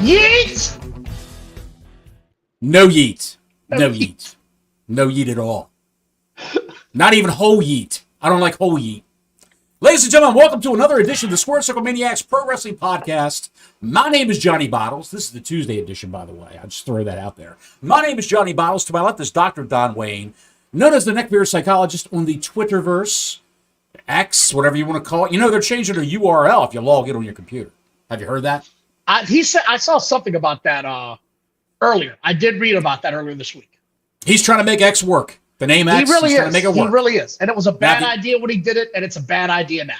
Yeet! No yeet. No yeet. No yeet at all. Not even whole yeet. I don't like whole yeet. Ladies and gentlemen, welcome to another edition of the Square Circle Maniacs Pro Wrestling Podcast. My name is Johnny Bottles. This is the Tuesday edition, by the way. I'll just throw that out there. My name is Johnny Bottles. To my left is Dr. Don Wayne, known as the Neckbeard Psychologist on the Twitterverse, X, whatever you want to call it. You know, they're changing their URL if you log in on your computer. Have you heard that? He said I saw something about that earlier. I did read about that earlier this week. He's trying to make X work. The name X, he really he's trying to make it work. He really is. And it was a bad idea when he did it, and it's a bad idea now.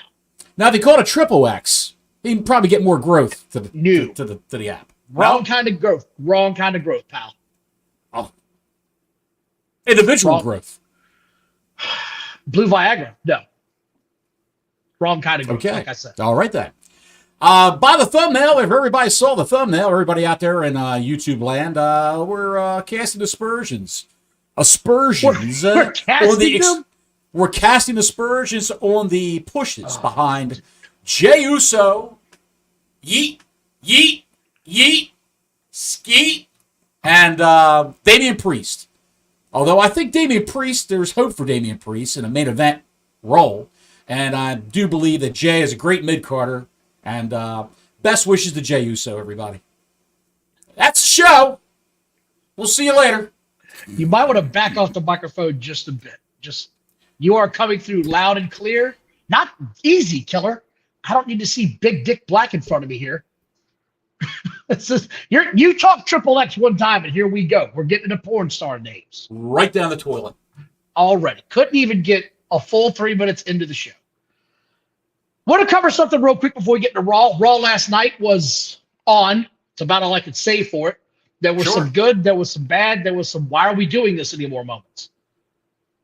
Now, if he called it triple X, he'd probably get more growth to the app. Wrong kind of growth. Wrong kind of growth, pal. Oh. Individual growth. Blue Viagra. No. Wrong kind of growth, okay. Like I said. All right, then. By the thumbnail, if everybody saw the thumbnail, everybody out there in YouTube land, we're casting aspersions. Aspersions. We're casting them? We're casting aspersions on the pushes behind Jey Uso, yeet, yeet, yeet, skeet, and Damian Priest. Although I think Damian Priest, there's hope for Damian Priest in a main event role, and I do believe that Jey is a great mid-carder, and best wishes to Jey Uso, everybody. That's the show. We'll see you later. You might want to back off the microphone just a bit. You are coming through loud and clear. Not easy, killer. I don't need to see Big Dick Black in front of me here. You talked Triple X one time, and here we go. We're getting into porn star names. Right down the toilet. Already. Couldn't even get a full 3 minutes into the show. Want to cover something real quick before we get to Raw. Raw last night was on. It's about all I could say for it. There was some good. There was some bad. There was some, why are we doing this anymore moments.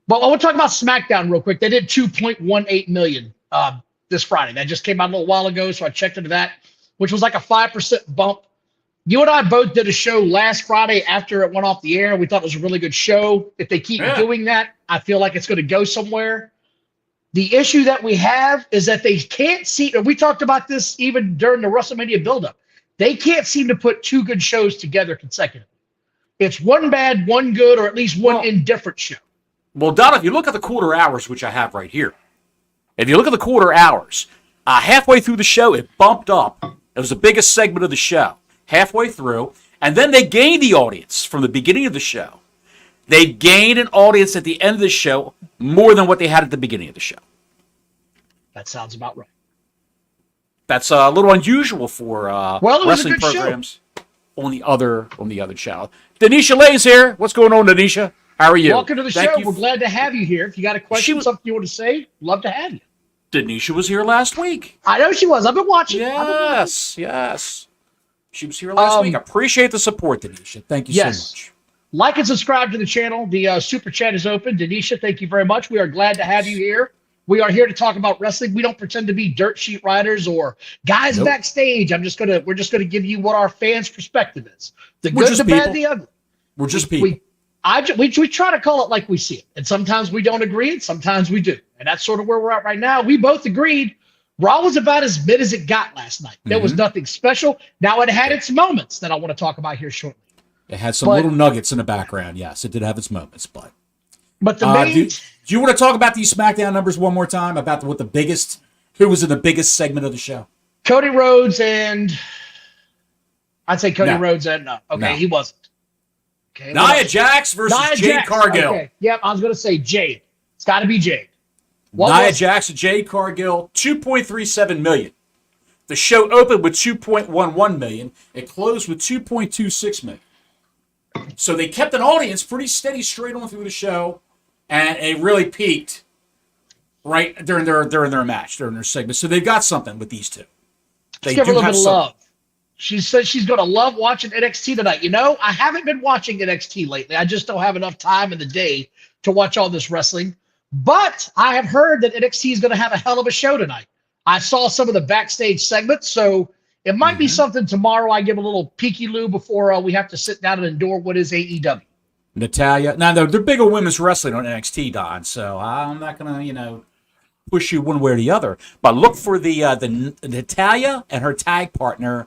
But I want to talk about SmackDown real quick. They did 2.18 million this Friday. That just came out a little while ago, so I checked into that, which was like a 5% bump. You and I both did a show last Friday after it went off the air. We thought it was a really good show. If they keep doing that, I feel like it's going to go somewhere. The issue that we have is that they can't see, and we talked about this even during the WrestleMania buildup, they can't seem to put two good shows together consecutively. It's one bad, one good, or at least one indifferent show. Well, Don, if you look at the quarter hours, which I have right here, if you look at the quarter hours, halfway through the show, it bumped up. It was the biggest segment of the show, halfway through, and then they gained the audience from the beginning of the show. They gained an audience at the end of the show more than what they had at the beginning of the show. That sounds about right. That's a little unusual for wrestling programs show. on the other channel. Denisha Lay's here. What's going on, Denisha? How are you? Welcome to the show. We're glad to have you here. If you got a question, something you want to say, love to have you. Denisha was here last week. I know she was. I've been watching. Yes. She was here last week. I appreciate the support, Denisha. Thank you so much. Like and subscribe to the channel. The super chat is open. Denisha, thank you very much. We are glad to have you here. We are here to talk about wrestling. We don't pretend to be dirt sheet writers or guys backstage. We're just gonna give you what our fans' perspective is. The good, the bad, the ugly. We're just people. We try to call it like we see it. And sometimes we don't agree, and sometimes we do. And that's sort of where we're at right now. We both agreed Raw was about as mid as it got last night. There was nothing special. Now it had its moments that I want to talk about here shortly. It had some little nuggets in the background. Yes, it did have its moments, but the main... Do you want to talk about these SmackDown numbers one more time? About who was in the biggest segment of the show? Cody Rhodes and... I'd say Cody Rhodes and... he wasn't. Okay, Nia Jax versus Jade Cargill. Okay. Yep, I was going to say Jade. It's got to be Jade. Nia Jax and Jade Cargill, 2.37 million. The show opened with 2.11 million. It closed with 2.26 million. So they kept an audience pretty steady straight on through the show, and it really peaked right during their match, during their segment. So they've got something with these two. Let's give her a little bit of love. She says she's going to love watching NXT tonight. You know, I haven't been watching NXT lately. I just don't have enough time in the day to watch all this wrestling. But I have heard that NXT is going to have a hell of a show tonight. I saw some of the backstage segments, so it might be something tomorrow I give a little peeky-loo before we have to sit down and endure what is AEW. Natalia. Now, they're big on women's wrestling on NXT, Don, so I'm not going to, push you one way or the other. But look for the Natalia and her tag partner,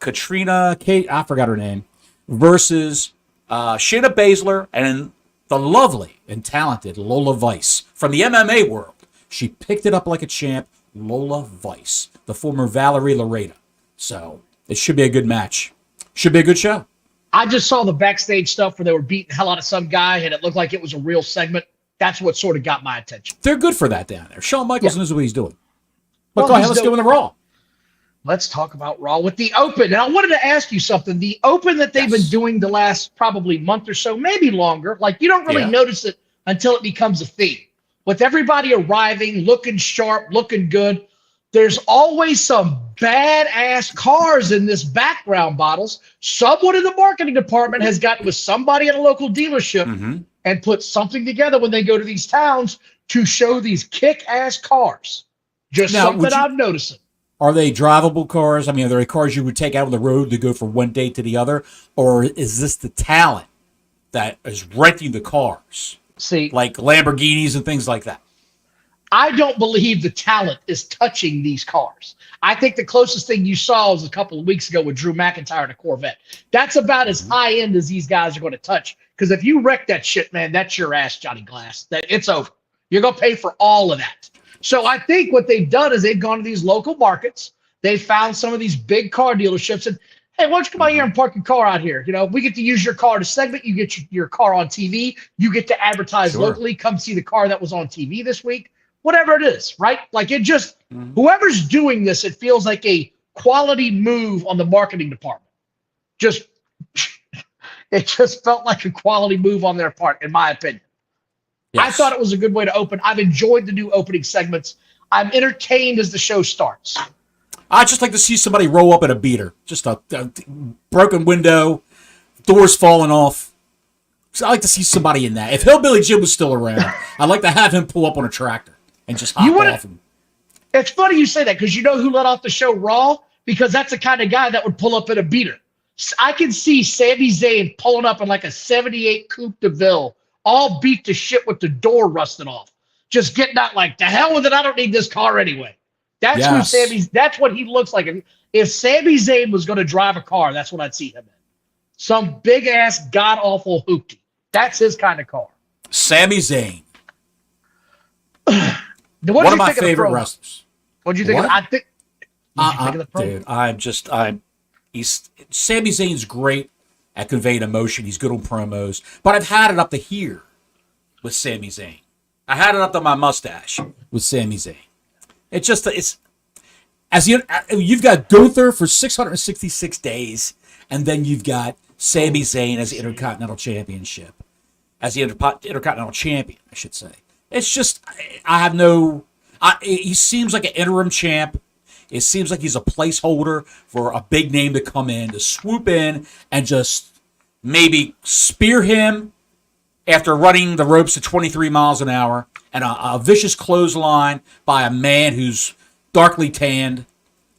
Katrina Kate, I forgot her name, versus Shayna Baszler and the lovely and talented Lola Vice from the MMA world. She picked it up like a champ, Lola Vice, the former Valerie Loretta. So it should be a good match. Should be a good show. I just saw the backstage stuff where they were beating the hell out of some guy, and it looked like it was a real segment. That's what sort of got my attention. They're good for that down there. Shawn Michaels knows what he's doing. But go ahead, let's go with the Raw. Let's talk about Raw with the Open. And I wanted to ask you something. The Open that they've been doing the last probably month or so, maybe longer, like you don't really notice it until it becomes a theme. With everybody arriving, looking sharp, looking good, there's always some badass cars in this background bottles. Someone in the marketing department has gotten with somebody at a local dealership and put something together when they go to these towns to show these kick-ass cars. Just now, something I'm noticing. Are they drivable cars? I mean, are they cars you would take out on the road to go from one day to the other? Or is this the talent that is renting the cars? See, like Lamborghinis and things like that. I don't believe the talent is touching these cars. I think the closest thing you saw was a couple of weeks ago with Drew McIntyre in a Corvette. That's about as high end as these guys are going to touch. Because if you wreck that shit, man, that's your ass, Johnny Glass. It's over. You're going to pay for all of that. So I think what they've done is they've gone to these local markets. They found some of these big car dealerships and, hey, why don't you come out here and park your car out here? You know, we get to use your car to segment. You get your car on TV. You get to advertise locally. Come see the car that was on TV this week. Whatever it is, right? Like it just, whoever's doing this, it feels like a quality move on the marketing department. It just felt like a quality move on their part, in my opinion. Yes. I thought it was a good way to open. I've enjoyed the new opening segments. I'm entertained as the show starts. I'd just like to see somebody roll up in a beater. Just a broken window, doors falling off. So I'd like to see somebody in that. If Hillbilly Jim was still around, I'd like to have him pull up on a tractor and just hop off. It's funny you say that because you know who let off the show Raw? Because that's the kind of guy that would pull up in a beater. I can see Sami Zayn pulling up in like a 78 Coupe de Ville, all beat to shit with the door rusted off. Just getting out like, the hell with it, I don't need this car anyway. That's that's what he looks like. If Sami Zayn was going to drive a car, that's what I'd see him in. Some big-ass, god-awful hoopty. That's his kind of car. Sami Zayn. One of my favorite wrestlers. What do you think of it? Sami Zayn's great at conveying emotion. He's good on promos. But I've had it up to here with Sami Zayn. I had it up to my mustache with Sami Zayn. You've got Gunther for 666 days, and then you've got Sami Zayn as the Intercontinental Championship. As the Intercontinental Champion, I should say. It's just, he seems like an interim champ. It seems like he's a placeholder for a big name to come in, to swoop in and just maybe spear him after running the ropes at 23 miles an hour, and a vicious clothesline by a man who's darkly tanned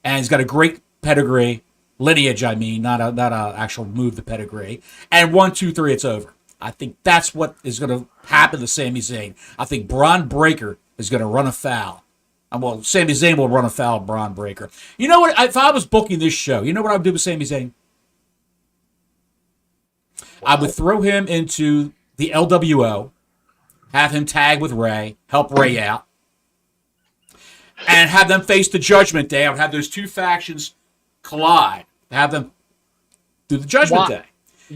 and he's got a great pedigree, lineage, I mean, not a actual move, the pedigree. And 1, 2, 3, it's over. I think that's what is going to happen to Sami Zayn. I think Braun Breaker is going to run afoul. Well, Sami Zayn will run afoul of Braun Breaker. You know what? If I was booking this show, you know what I would do with Sami Zayn? I would throw him into the LWO, have him tag with Ray, help Ray out, and have them face the Judgment Day. I would have those two factions collide, have them do the Judgment Day,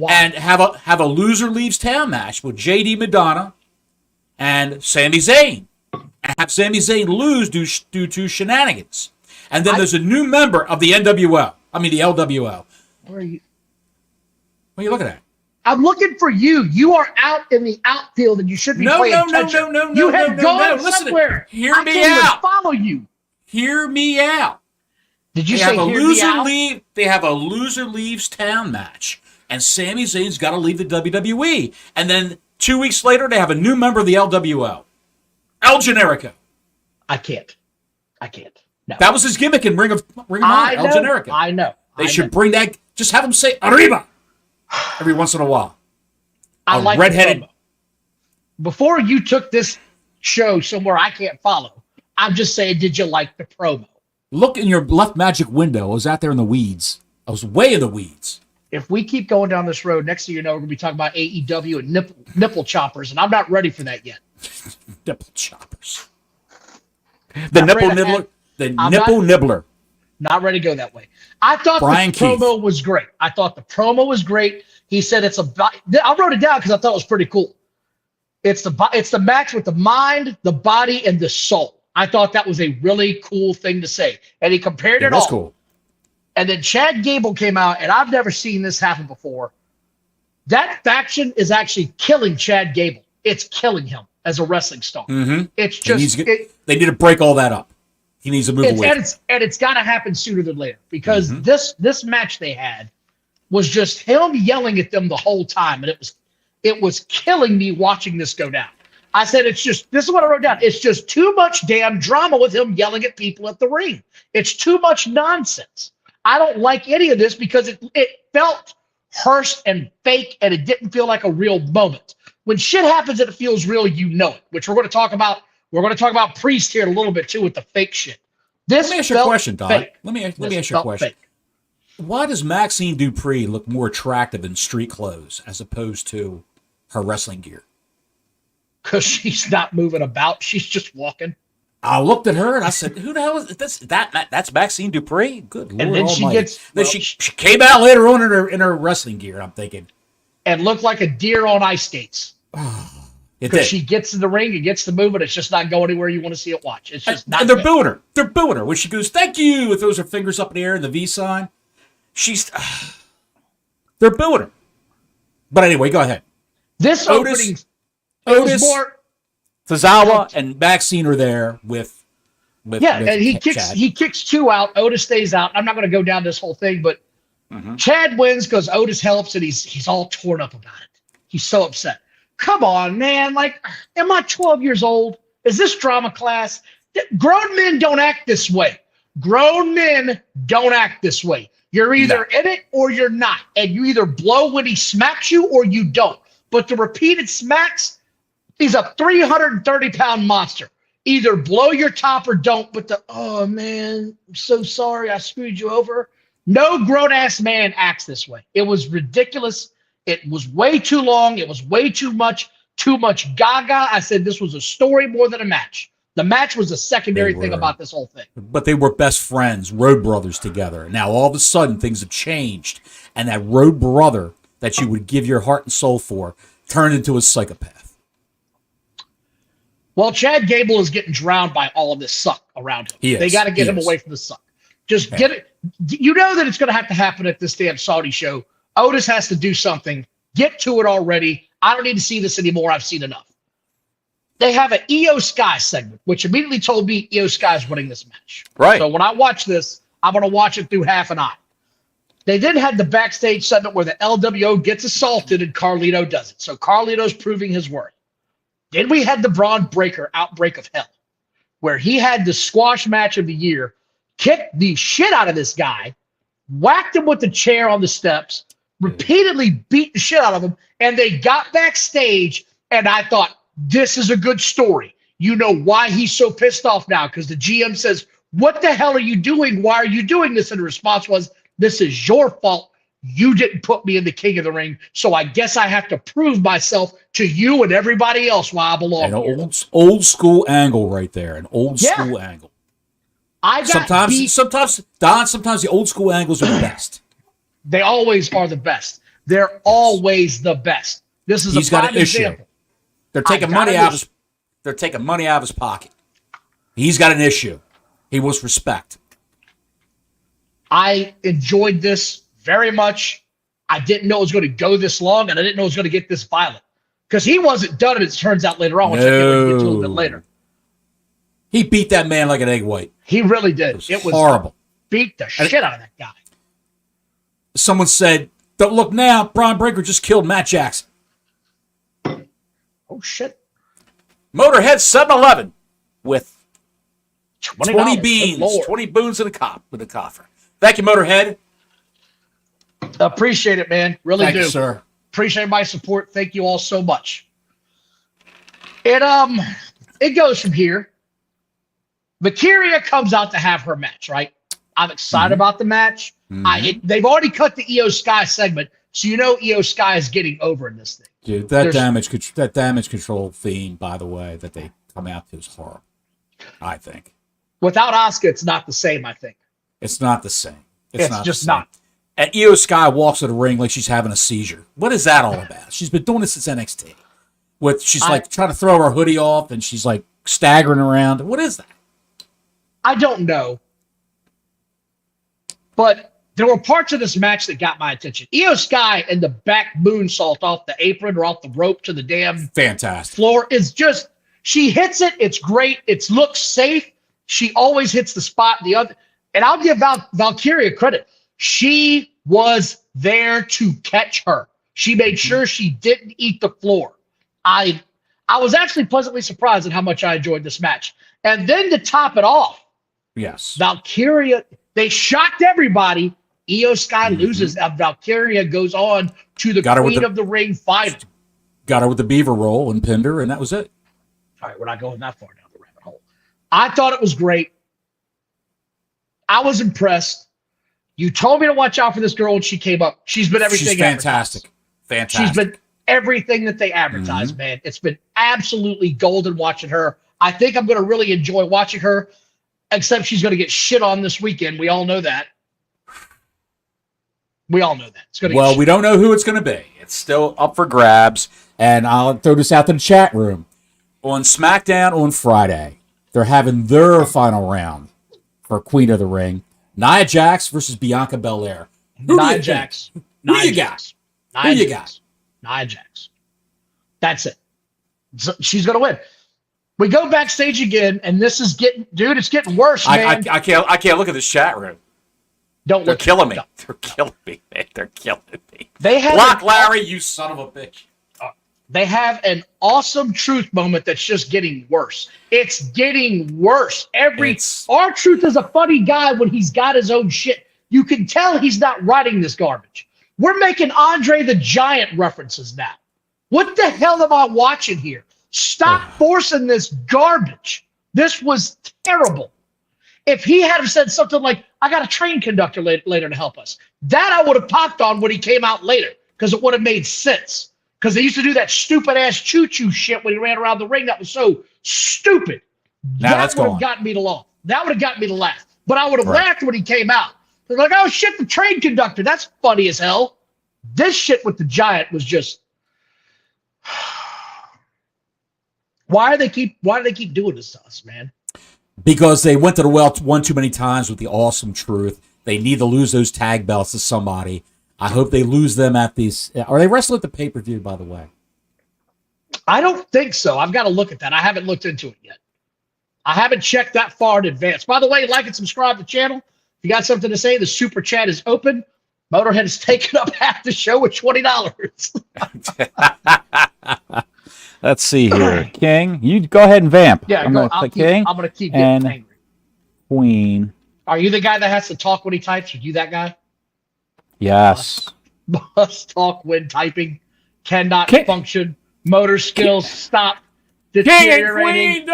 and have a loser leaves town match with JD Madonna and Sami Zayn, and have Sami Zayn lose due to shenanigans. And then there's a new member of the NWO. I mean the LWO. Where are you? What are you looking at? I'm looking for you. You are out in the outfield, and you should be playing catcher. No. You have gone somewhere. Hear me out. Follow you. Hear me out. Did you say hear me out? They have a loser leaves town match, and Sami Zayn's got to leave the WWE. And then 2 weeks later, they have a new member of the LWO, El Generico. I can't. No. That was his gimmick in Ring of Honor, El Generico. I know. They should bring that. Just have him say Arriba every once in a while. I like redheaded. Before you took this show somewhere I can't follow, I'm just saying, did you like the promo? Look in your left magic window. I was out there in the weeds. I was way in the weeds. If we keep going down this road, next thing you know, we're going to be talking about AEW and nipple choppers, and I'm not ready for that yet. Nipple choppers. The nipple nibbler. Nibbler. Not ready to go that way. I thought Brian the promo was great. I thought the promo was great. He said I wrote it down because I thought it was pretty cool. It's the match with the mind, the body, and the soul. I thought that was a really cool thing to say. And he compared it all. That's cool. And then Chad Gable came out, and I've never seen this happen before. That faction is actually killing Chad Gable. It's killing him as a wrestling star. Mm-hmm. It's just they need to break all that up. He needs to move away. And it's got to happen sooner than later because this match they had was just him yelling at them the whole time, and it was killing me watching this go down. I said, this is what I wrote down. It's just too much damn drama with him yelling at people at the ring. It's too much nonsense. I don't like any of this because it felt rehearsed and fake, and it didn't feel like a real moment. When shit happens and it feels real, you know it, which we're going to talk about. We're going to talk about Priest here a little bit too with the fake shit. Let me ask you a question, Doc. Let me ask you a question. Fake. Why does Maxine Dupree look more attractive in street clothes as opposed to her wrestling gear? Because she's not moving about. She's just walking. I looked at her and I said, "Who the hell is this? That's Maxine Dupree." Good Lord! And then she came out later on in her wrestling gear. I'm thinking, and looked like a deer on ice skates. Because she gets in the ring and gets the movement. It's just not going anywhere you want to see it watch. It's just not. And they're booing her. They're booing her when she goes, "Thank you," and throws her fingers up in the air in the V sign. They're booing her. But anyway, go ahead. This opening, Otis, Tozawa, and Maxine are there with and he kicks 2 out. Otis stays out. I'm not going to go down this whole thing, but Chad wins because Otis helps, and he's all torn up about it. He's so upset. Come on, man. Like, am I 12 years old? Is this drama class? Grown men don't act this way. Grown men don't act this way. You're either in it or you're not. And you either blow when he smacks you or you don't. But the repeated smacks, he's a 330-pound monster. Either blow your top or don't. But oh, man, I'm so sorry I screwed you over. No grown-ass man acts this way. It was ridiculous. It was way too long. It was way too much gaga. I said this was a story more than a match. The match was a secondary thing about this whole thing. But they were best friends, road brothers together. Now, all of a sudden, things have changed. And that road brother that you would give your heart and soul for turned into a psychopath. Well, Chad Gable is getting drowned by all of this suck around him. They got to get him away from the suck. Just get it. You know that it's going to have to happen at this damn Saudi show. Otis has to do something. Get to it already. I don't need to see this anymore. I've seen enough. They have an Io Sky segment, which immediately told me Io Sky is winning this match. Right. So when I watch this, I'm going to watch it through half an eye. They then had the backstage segment where the LWO gets assaulted and Carlito does it. So Carlito's proving his worth. Then we had the Braun Breaker outbreak of hell, where he had the squash match of the year, kicked the shit out of this guy, whacked him with the chair on the steps, repeatedly beat the shit out of him, and they got backstage, and I thought, this is a good story. You know why he's so pissed off now, because the GM says, what the hell are you doing? Why are you doing this? And the response was, this is your fault. You didn't put me in the King of the Ring, so I guess I have to prove myself to you and everybody else why I belong here. An old school angle right there, an old school angle. Sometimes the old school angles are the best. They always are the best. They're always the best. This is a prime example. They're taking money out of his pocket. He's got an issue. He wants respect. I enjoyed this very much. I didn't know it was going to go this long, and I didn't know it was going to get this violent. Because he wasn't done, as it turns out later on, which I can't wait to get to a little bit later. He beat that man like an egg white. He really did. It was horrible. Beat the shit out of that guy. Someone said, don't look now, Braun Breaker just killed Matt Jackson. Oh, shit. Motorhead 7-Eleven with 20 beans, Good 20 boons in a coffer. Thank you, Motorhead. Appreciate it, man. Really do. Thank you, sir. Appreciate my support. Thank you all so much. It goes from here. Valkyria comes out to have her match, right? I'm excited about the match. They've already cut the Io Sky segment, so you know Io Sky is getting over in this thing. Dude, that damage control theme, by the way, that they come out to is horrible. I think without Asuka, it's not the same. I think it's not the same. It's not just not. And Io Sky walks to the ring like she's having a seizure. What is that all about? She's been doing this since NXT. She's like trying to throw her hoodie off, and she's like staggering around. What is that? I don't know. But there were parts of this match that got my attention. Io Sky and the back moonsault off the apron or off the rope to the damn fantastic floor is just, she hits it. It's great. It looks safe. She always hits the spot. And I'll give Valkyria credit. She was there to catch her. She made sure she didn't eat the floor. I was actually pleasantly surprised at how much I enjoyed this match. And then to top it off, yes, Valkyria, they shocked everybody. Io Sky loses, and Valkyria goes on to the Queen of the Ring final. Got her with the beaver roll and pinned her, and that was it. All right, we're not going that far down the rabbit hole. I thought it was great. I was impressed. You told me to watch out for this girl, and she came up. She's been everything. She's fantastic. Fantastic. She's been everything that they advertised, man. It's been absolutely golden watching her. I think I'm going to really enjoy watching her, except she's going to get shit on this weekend. We all know that. We all know that. It's going to we don't know who it's going to be. It's still up for grabs, and I'll throw this out to the chat room. On SmackDown on Friday, they're having their final round for Queen of the Ring. Nia Jax versus Bianca Belair. Nia Jax. Who you got? Who you got? Nia Jax. That's it. She's going to win. We go backstage again, and this is it's getting worse, man. I can't look at this chat room. They're killing me. They're killing me, man. They're killing me. Block Larry, you son of a bitch. They have an awesome truth moment that's just getting worse. It's getting worse. R-Truth is a funny guy when he's got his own shit. You can tell he's not writing this garbage. We're making Andre the Giant references now. What the hell am I watching here? Stop forcing this garbage. This was terrible. If he had said something like, I got a train conductor later to help us, that I would have popped on when he came out later, because it would have made sense. Because they used to do that stupid-ass choo-choo shit when he ran around the ring. That was so stupid. That would have gotten me to laugh. That would have gotten me to laugh. But I would have laughed when he came out. They're like, oh, shit, the train conductor. That's funny as hell. This shit with the Giant was just... Why do they keep doing this to us, man? Because they went to the well one too many times with the awesome truth. They need to lose those tag belts to somebody. I hope they lose them at these. Are they wrestling at the pay-per-view, by the way? I don't think so. I've got to look at that. I haven't looked into it yet. I haven't checked that far in advance. By the way, like and subscribe to the channel. If you got something to say, the super chat is open. Motorhead has taken up half the show with $20. Let's see here. King, you go ahead and vamp. Yeah, I'm going to King. I'm going to keep getting angry. Queen. Are you the guy that has to talk when he types? Are you that guy? Yes. Must talk when typing. Cannot function. Motor skills stop. King and Queen.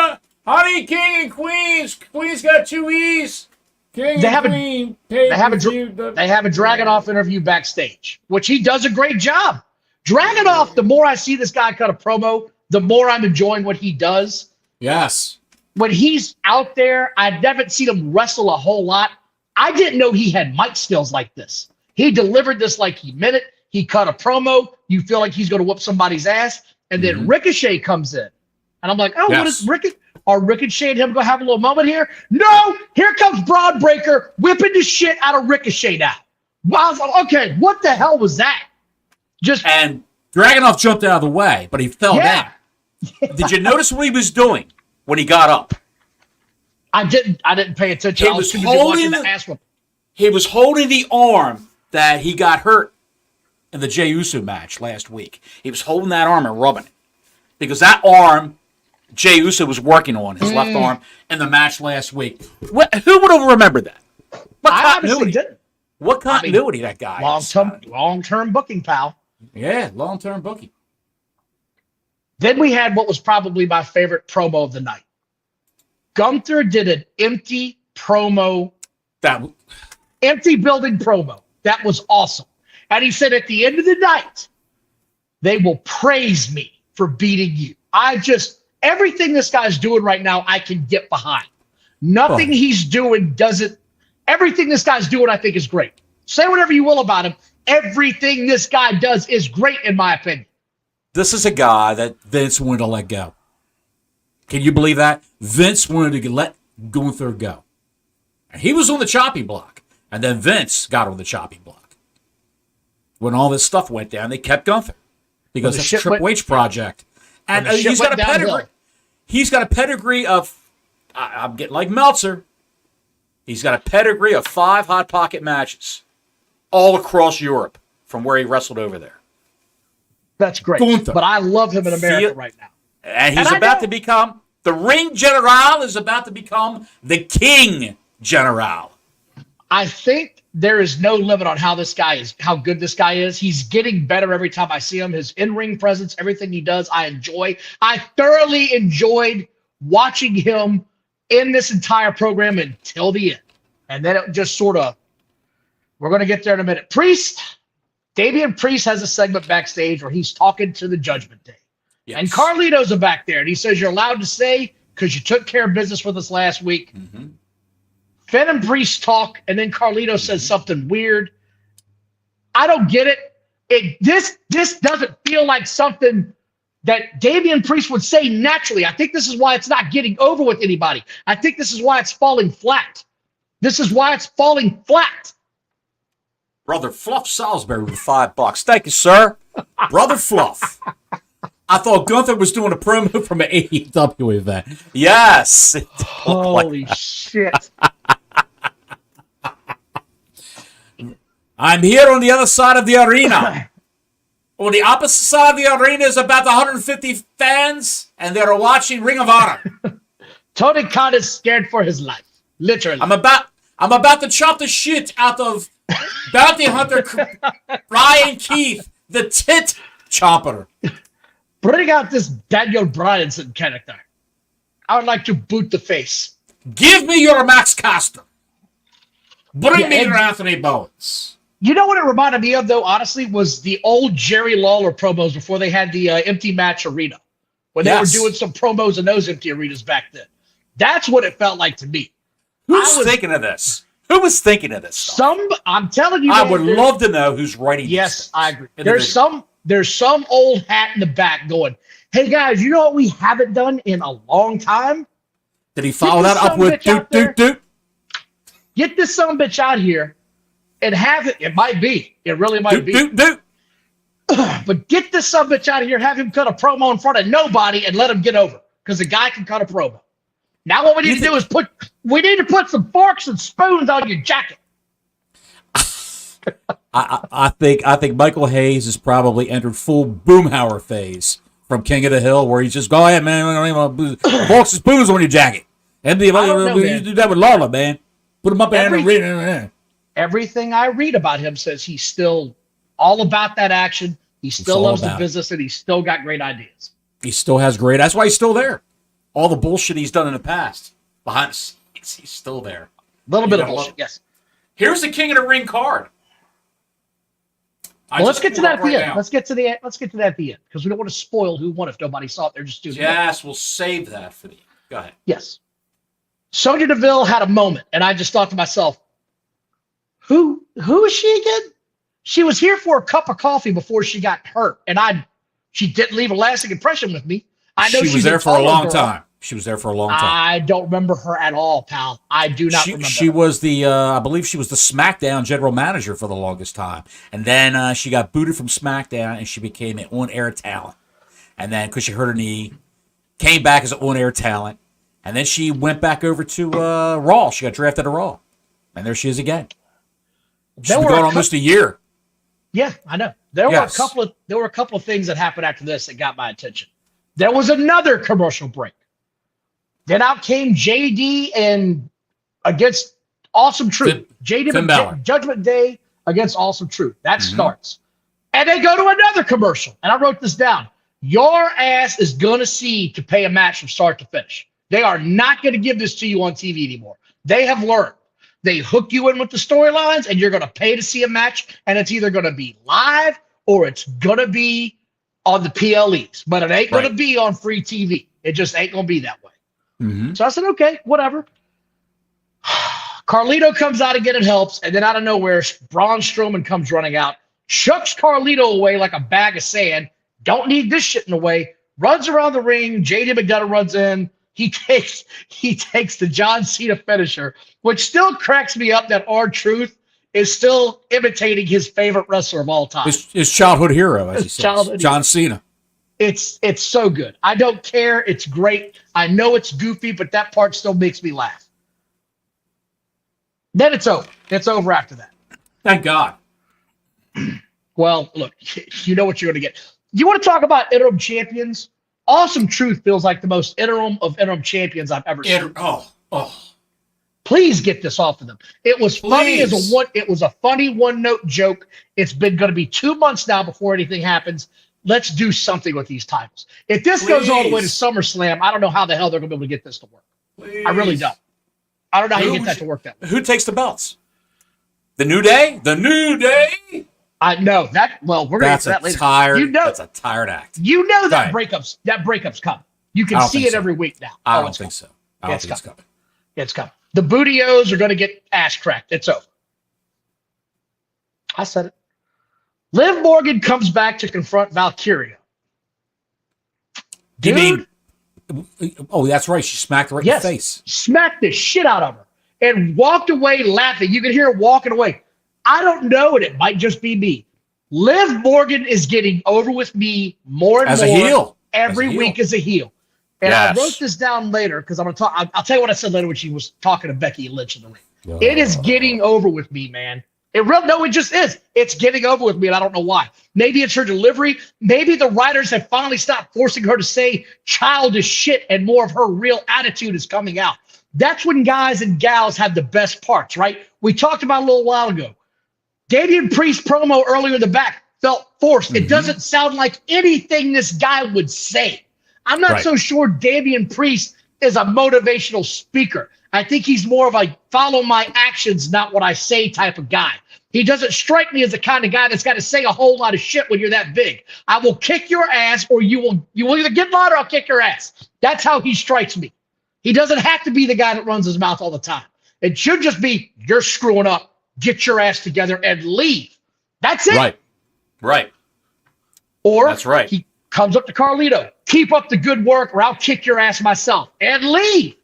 Honey, King and Queens. Queen's got 2 E's. King and Queen. They have a Dragunov interview backstage, which he does a great job. Dragunov, the more I see this guy cut a promo, the more I'm enjoying what he does. Yes. When he's out there, I've never seen him wrestle a whole lot. I didn't know he had mic skills like this. He delivered this like he meant it. He cut a promo. You feel like he's going to whoop somebody's ass. And then Ricochet comes in. And I'm like, oh, what is Ricochet? Are Ricochet and him going to have a little moment here? No! Here comes Braun Breaker whipping the shit out of Ricochet now. I was like, okay, what the hell was that? And Dragunov jumped out of the way, but he fell down. Did you notice what he was doing when he got up? I didn't pay attention. He was holding the arm that he got hurt in the Jey Uso match last week. He was holding that arm and rubbing it. Because that arm, Jey Uso was working on, his left arm, in the match last week. Who would have remembered that? I obviously didn't. What continuity that guy long-term booking, pal. Yeah, long-term booking. Then we had what was probably my favorite promo of the night. Gunther did an empty promo. empty building promo. That was awesome. And he said at the end of the night, they will praise me for beating you. Everything this guy's doing right now, I can get behind. Nothing he's doing doesn't. Everything this guy's doing, I think, is great. Say whatever you will about him. Everything this guy does is great, in my opinion. This is a guy that Vince wanted to let go. Can you believe that? Vince wanted to let Gunther go. And he was on the chopping block. And then Vince got on the chopping block. When all this stuff went down, they kept Gunther. Because it's a Triple H project. And he's got a pedigree. He's got a pedigree of, I'm getting like Meltzer. He's got a pedigree of 5 Hot Pocket matches all across Europe from where he wrestled over there. That's great. Gunther. But I love him in America right now. And he's about to become, the Ring General is about to become the King General. I think there is no limit on how good this guy is. He's getting better every time I see him. His in-ring presence, everything he does, I enjoy. I thoroughly enjoyed watching him in this entire program until the end. And then it just sort of, we're going to get there in a minute. Damian Priest has a segment backstage where he's talking to the Judgment Day. Yes. And Carlito's back there, and he says, you're allowed to say, because you took care of business with us last week. Mm-hmm. Finn and Priest talk, and then Carlito says something weird. I don't get it. This doesn't feel like something that Damian Priest would say naturally. I think this is why it's not getting over with anybody. I think this is why it's falling flat. Brother Fluff Salisbury with $5. Thank you, sir. Brother Fluff. I thought Gunther was doing a promo from an AEW event. Yes. Holy shit. I'm here on the other side of the arena. On the opposite side of the arena is about 150 fans, and they're watching Ring of Honor. Tony Khan is scared for his life. Literally. I'm about to chop the shit out of Bounty Hunter Ryan Keith, the tit chopper. Bring out this Daniel Bryanson character. I would like to boot the face. Give me your Max Caster. Bring me your Anthony Bowens. You know what it reminded me of, though, honestly, was the old Jerry Lawler promos before they had the empty match arena. When they were doing some promos in those empty arenas back then. That's what it felt like to me. Who's thinking of this? Who was thinking of this stuff? I'm telling you. I would love to know who's writing this. Yes, I agree. There's some old hat in the back going, hey, guys, you know what we haven't done in a long time? Did he follow that up with doot? Get this sumbitch out here and have it. It might be. It really might be. Doot. But get this sumbitch out of here, have him cut a promo in front of nobody and let him get over. Because the guy can cut a promo. Now what we need to do is put some forks and spoons on your jacket. I think Michael Hayes has probably entered full Boomhauer phase from King of the Hill, where he's just go ahead, man. I don't even want forks and spoons on your jacket. And you do that with Lawler, man. Put him up there and read it. Everything I read about him says he's still all about that action. He still loves the business, and he's still got great ideas. He still has great. That's why he's still there. All the bullshit he's done in the past behind the scenes, he's still there. A little bit of bullshit, yes. Here's the King of the Ring card. Let's get to that at the end. Let's get to that at the end because we don't want to spoil who won if nobody saw it. They're just doing. Yes, we'll save that for the end. Go ahead. Yes. Sonya Deville had a moment, and I just thought to myself, who is she again? She was here for a cup of coffee before she got hurt, and she didn't leave a lasting impression with me. I know she was there for a long time. She was there for a long time. I don't remember her at all, pal. I do not remember. She was I believe she was the SmackDown general manager for the longest time. And then she got booted from SmackDown and she became an on-air talent. And then, because she hurt her knee, came back as an on-air talent. And then she went back over to Raw. She got drafted to Raw. And there she is again. She's been going almost a year. Yeah, I know. There were a couple of things that happened after this that got my attention. There was another commercial break. Then out came JD and against Awesome Truth. Judgment Day against Awesome Truth. That starts. And they go to another commercial. And I wrote this down. Your ass is going to see to pay a match from start to finish. They are not going to give this to you on TV anymore. They have learned. They hook you in with the storylines, and you're going to pay to see a match, and it's either going to be live or it's going to be on the PLEs, but it ain't going to be on free TV. It just ain't going to be that way. So I said, okay, whatever. Carlito comes out again and helps, and then out of nowhere, Braun Strowman comes running out, chucks Carlito away like a bag of sand. Don't need this shit in the way. Runs around the ring. JD McDonough runs in. He takes the John Cena finisher, which still cracks me up that R-Truth is still imitating his favorite wrestler of all time. His childhood hero, as he says, John Cena. It's so good. I don't care. It's great. I know it's goofy, but that part still makes me laugh. Then it's over. It's over after that. Thank God. Well, look, you know what you're going to get. You want to talk about interim champions? Awesome Truth feels like the most interim of interim champions I've ever seen. Please get this off of them. It was funny it was a funny one-note joke. It's been going to be 2 months now before anything happens. Let's do something with these titles. If this goes all the way to SummerSlam, I don't know how the hell they're going to be able to get this to work. I really don't. I don't know how you get that to work that way. Who takes the belts? The New Day? The New Day? I know that. Well, we're going to get to that later. That's a tired act. You know that breakup's coming. You can see it every week now. I don't think so. I don't think it's coming. It's coming. The Bootios are going to get ass cracked. It's over. I said it. Liv Morgan comes back to confront Valkyria. Dude, that's right. She smacked her right in the face. Smacked the shit out of her and walked away laughing. You can hear her walking away. I don't know, and it might just be me. Liv Morgan is getting over with me more and more. As a heel. Every week as a heel. And I wrote this down later because I'm going to talk. I'll tell you what I said later when she was talking to Becky Lynch in the ring. It is getting over with me, man. It just is. It's getting over with me, and I don't know why. Maybe it's her delivery. Maybe the writers have finally stopped forcing her to say childish shit, and more of her real attitude is coming out. That's when guys and gals have the best parts, right? We talked about a little while ago. Damian Priest promo earlier in the back felt forced. It doesn't sound like anything this guy would say. I'm not so sure Damian Priest is a motivational speaker. I think he's more of a follow my actions, not what I say type of guy. He doesn't strike me as the kind of guy that's got to say a whole lot of shit when you're that big. I will kick your ass, or you will either get mad or I'll kick your ass. That's how he strikes me. He doesn't have to be the guy that runs his mouth all the time. It should just be, you're screwing up. Get your ass together and leave. That's it. Right. Or that's right. He comes up to Carlito. Keep up the good work or I'll kick your ass myself. And leave.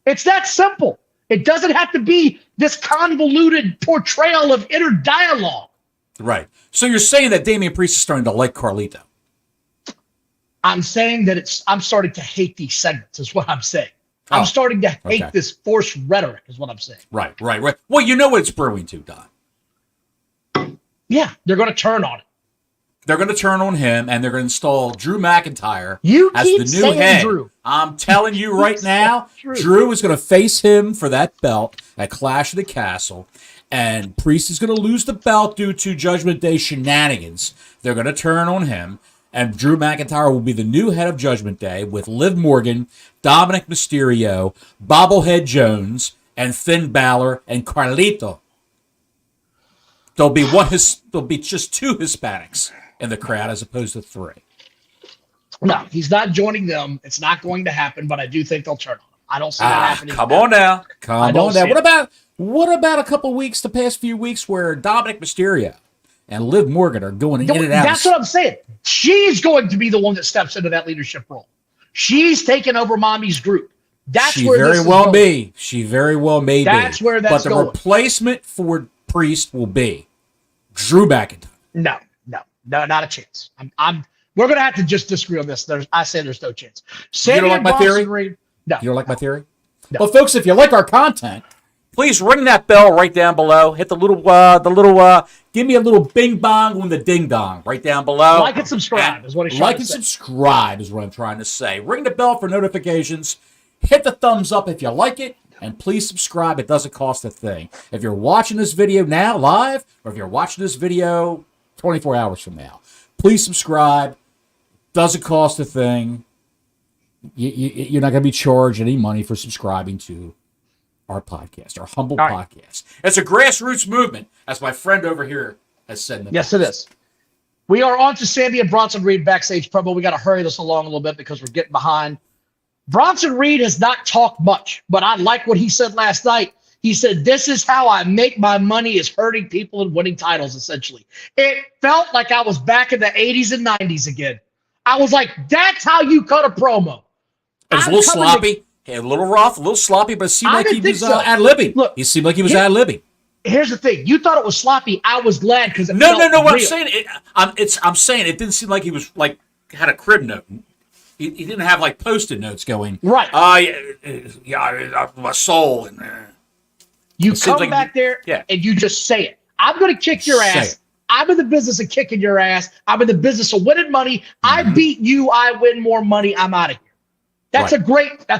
It's that simple. It doesn't have to be this convoluted portrayal of inner dialogue. Right. So you're saying that Damian Priest is starting to like Carlito. I'm saying that I'm starting to hate these segments is what I'm saying. I'm starting to hate this forced rhetoric is what I'm saying. Right. Well, you know what it's brewing to, Don. Yeah, they're going to turn on it. They're going to turn on him, and they're going to install Drew McIntyre as the new head. Drew. I'm telling you right now, Drew is going to face him for that belt at Clash of the Castle, and Priest is going to lose the belt due to Judgment Day shenanigans. They're going to turn on him, and Drew McIntyre will be the new head of Judgment Day with Liv Morgan, Dominic Mysterio, Bobblehead Jones, and Finn Balor and Carlito. There'll be just 2 Hispanics in the crowd as opposed to 3. No, he's not joining them. It's not going to happen, but I do think they'll turn on him. I don't see that happening. Come on now. What about a couple weeks, the past few weeks, where Dominic Mysterio and Liv Morgan are going in and out? That's what I'm saying. She's going to be the one that steps into that leadership role. She's taking over Mommy's group. She very well may be. That's where that's going. But the replacement for Priest will be Drew McIntyre. No, not a chance. We're going to have to just disagree on this. I say there's no chance. You don't like my theory? No. You don't like my theory? No. Well, folks, if you like our content, please ring that bell right down below. Hit the little, give me a little bing bong on the ding dong right down below. Like and subscribe is what he's trying to say. Subscribe is what I'm trying to say. Ring the bell for notifications. Hit the thumbs up if you like it. And please subscribe. It doesn't cost a thing. If you're watching this video now live, or if you're watching this video 24 hours from now, please subscribe. Doesn't cost a thing. You're not going to be charged any money for subscribing to our podcast, our humble All right. podcast. It's a grassroots movement, as my friend over here has said in the Yes, past. it is. We are on to Sandy and Bronson Reed backstage promo. We got to hurry this along a little bit because we're getting behind. Bronson Reed has not talked much, but I like what he said last night. He said, this is how I make my money, is hurting people and winning titles, essentially. It felt like I was back in the 80s and 90s again. I was like, that's how you cut a promo. It was a little sloppy, a little rough, a little sloppy, but it seemed like he was ad-libbing. Look, he seemed like he was ad-libbing. Here's the thing. You thought it was sloppy. I was glad because No. What I'm saying, I'm saying it didn't seem like he was like had a crib note. He didn't have like post-it notes going. Right. Yeah, my soul. And you come back there and you just say it. I'm going to kick your ass. I'm in the business of kicking your ass. I'm in the business of winning money. I beat you. I win more money. I'm out of here. That's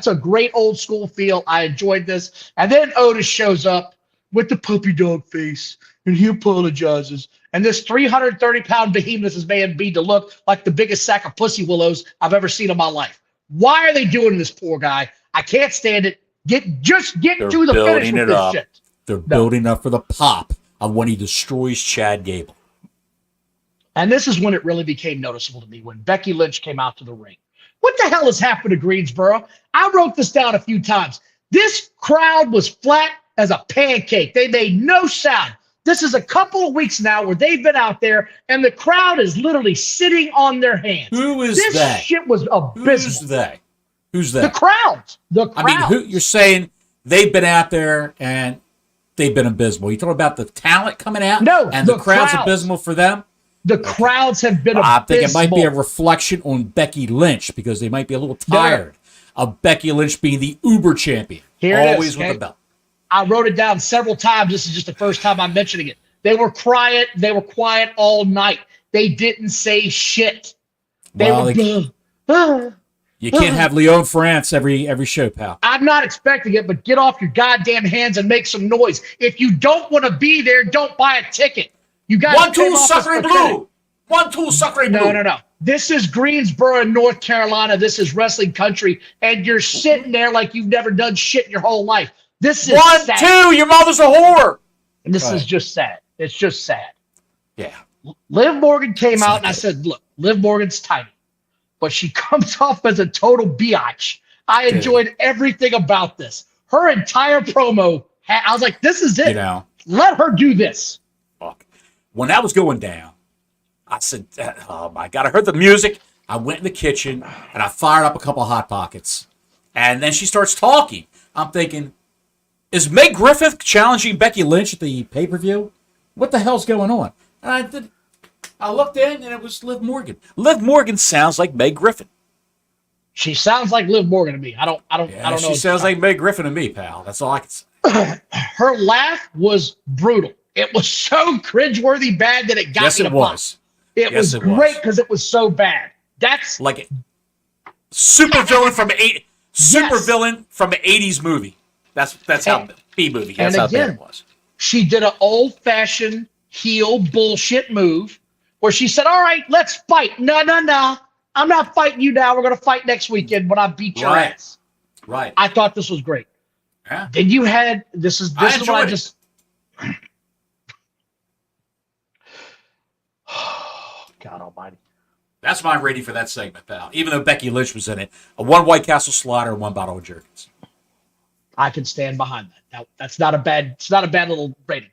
a great old school feel. I enjoyed this. And then Otis shows up with the puppy dog face, and he apologizes. And this 330-pound behemoth is made to look like the biggest sack of pussy willows I've ever seen in my life. Why are they doing this poor guy? I can't stand it. Get to the finish with this shit. They're building up for the pop of when he destroys Chad Gable. And this is when it really became noticeable to me, when Becky Lynch came out to the ring. What the hell has happened to Greensboro? I wrote this down a few times. This crowd was flat as a pancake. They made no sound. This is a couple of weeks now where they've been out there, and the crowd is literally sitting on their hands. Who is this that? This shit was abysmal. Who's that? The crowds. I mean, you're saying they've been out there and they've been abysmal. You talking about the talent coming out? No, and the crowd's abysmal for them? The crowds have been abysmal. I think it might be a reflection on Becky Lynch because they might be a little tired of Becky Lynch being the Uber champion. Always with the belt. I wrote it down several times. This is just the first time I'm mentioning it. They were quiet. They were quiet all night. They didn't say shit. You can't have Leon France every show, pal. I'm not expecting it, but get off your goddamn hands and make some noise. If you don't want to be there, don't buy a ticket. You guys 1 2 Suckery Blue. 1 2 Suckery Blue. No. This is Greensboro, North Carolina. This is wrestling country, and you're sitting there like you've never done shit in your whole life. This is 1 sad. 2. Your mother's a whore. And this is just sad. It's just sad. Yeah. Liv Morgan came out, and I said, look, Liv Morgan's tiny, but she comes off as a total biatch. I enjoyed everything about this. Her entire promo, I was like, this is it. Let her do this. Fuck. When that was going down, I said, oh my God, I heard the music. I went in the kitchen, and I fired up a couple of Hot Pockets. And then she starts talking. I'm thinking, is Meg Griffith challenging Becky Lynch at the pay-per-view? What the hell's going on? And I looked in, and it was Liv Morgan. Liv Morgan sounds like Meg Griffin. She sounds like Liv Morgan to me. I don't know. She sounds like Meg Griffin to me, pal. That's all I can say. Her laugh was brutal. It was so cringeworthy bad that it got me to pop. It was great because it was so bad. That's like it. Super villain from an 80s movie. That's how B movie. That's how bad it was. She did an old-fashioned heel bullshit move where she said, all right, let's fight. No. I'm not fighting you now. We're going to fight next weekend when I beat your ass. Right. I thought this was great. Yeah. Then you had, this is what I just, God almighty. That's my rating for that segment, pal. Even though Becky Lynch was in it. A 1 White Castle slaughter and 1 bottle of Jerkins. I can stand behind that. That's not a bad little rating.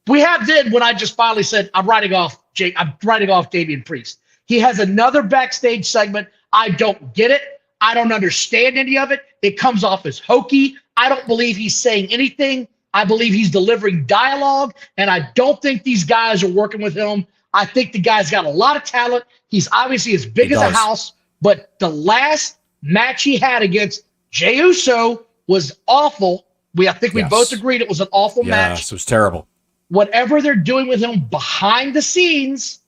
We have then when I just finally said I'm writing off Damian Priest. He has another backstage segment. I don't get it. I don't understand any of it. It comes off as hokey. I don't believe he's saying anything. I believe he's delivering dialogue, and I don't think these guys are working with him. I think the guy's got a lot of talent. He's obviously as big as a house, but the last match he had against Jey Uso was awful. I think we both agreed it was an awful match. Yes, it was terrible. Whatever they're doing with him behind the scenes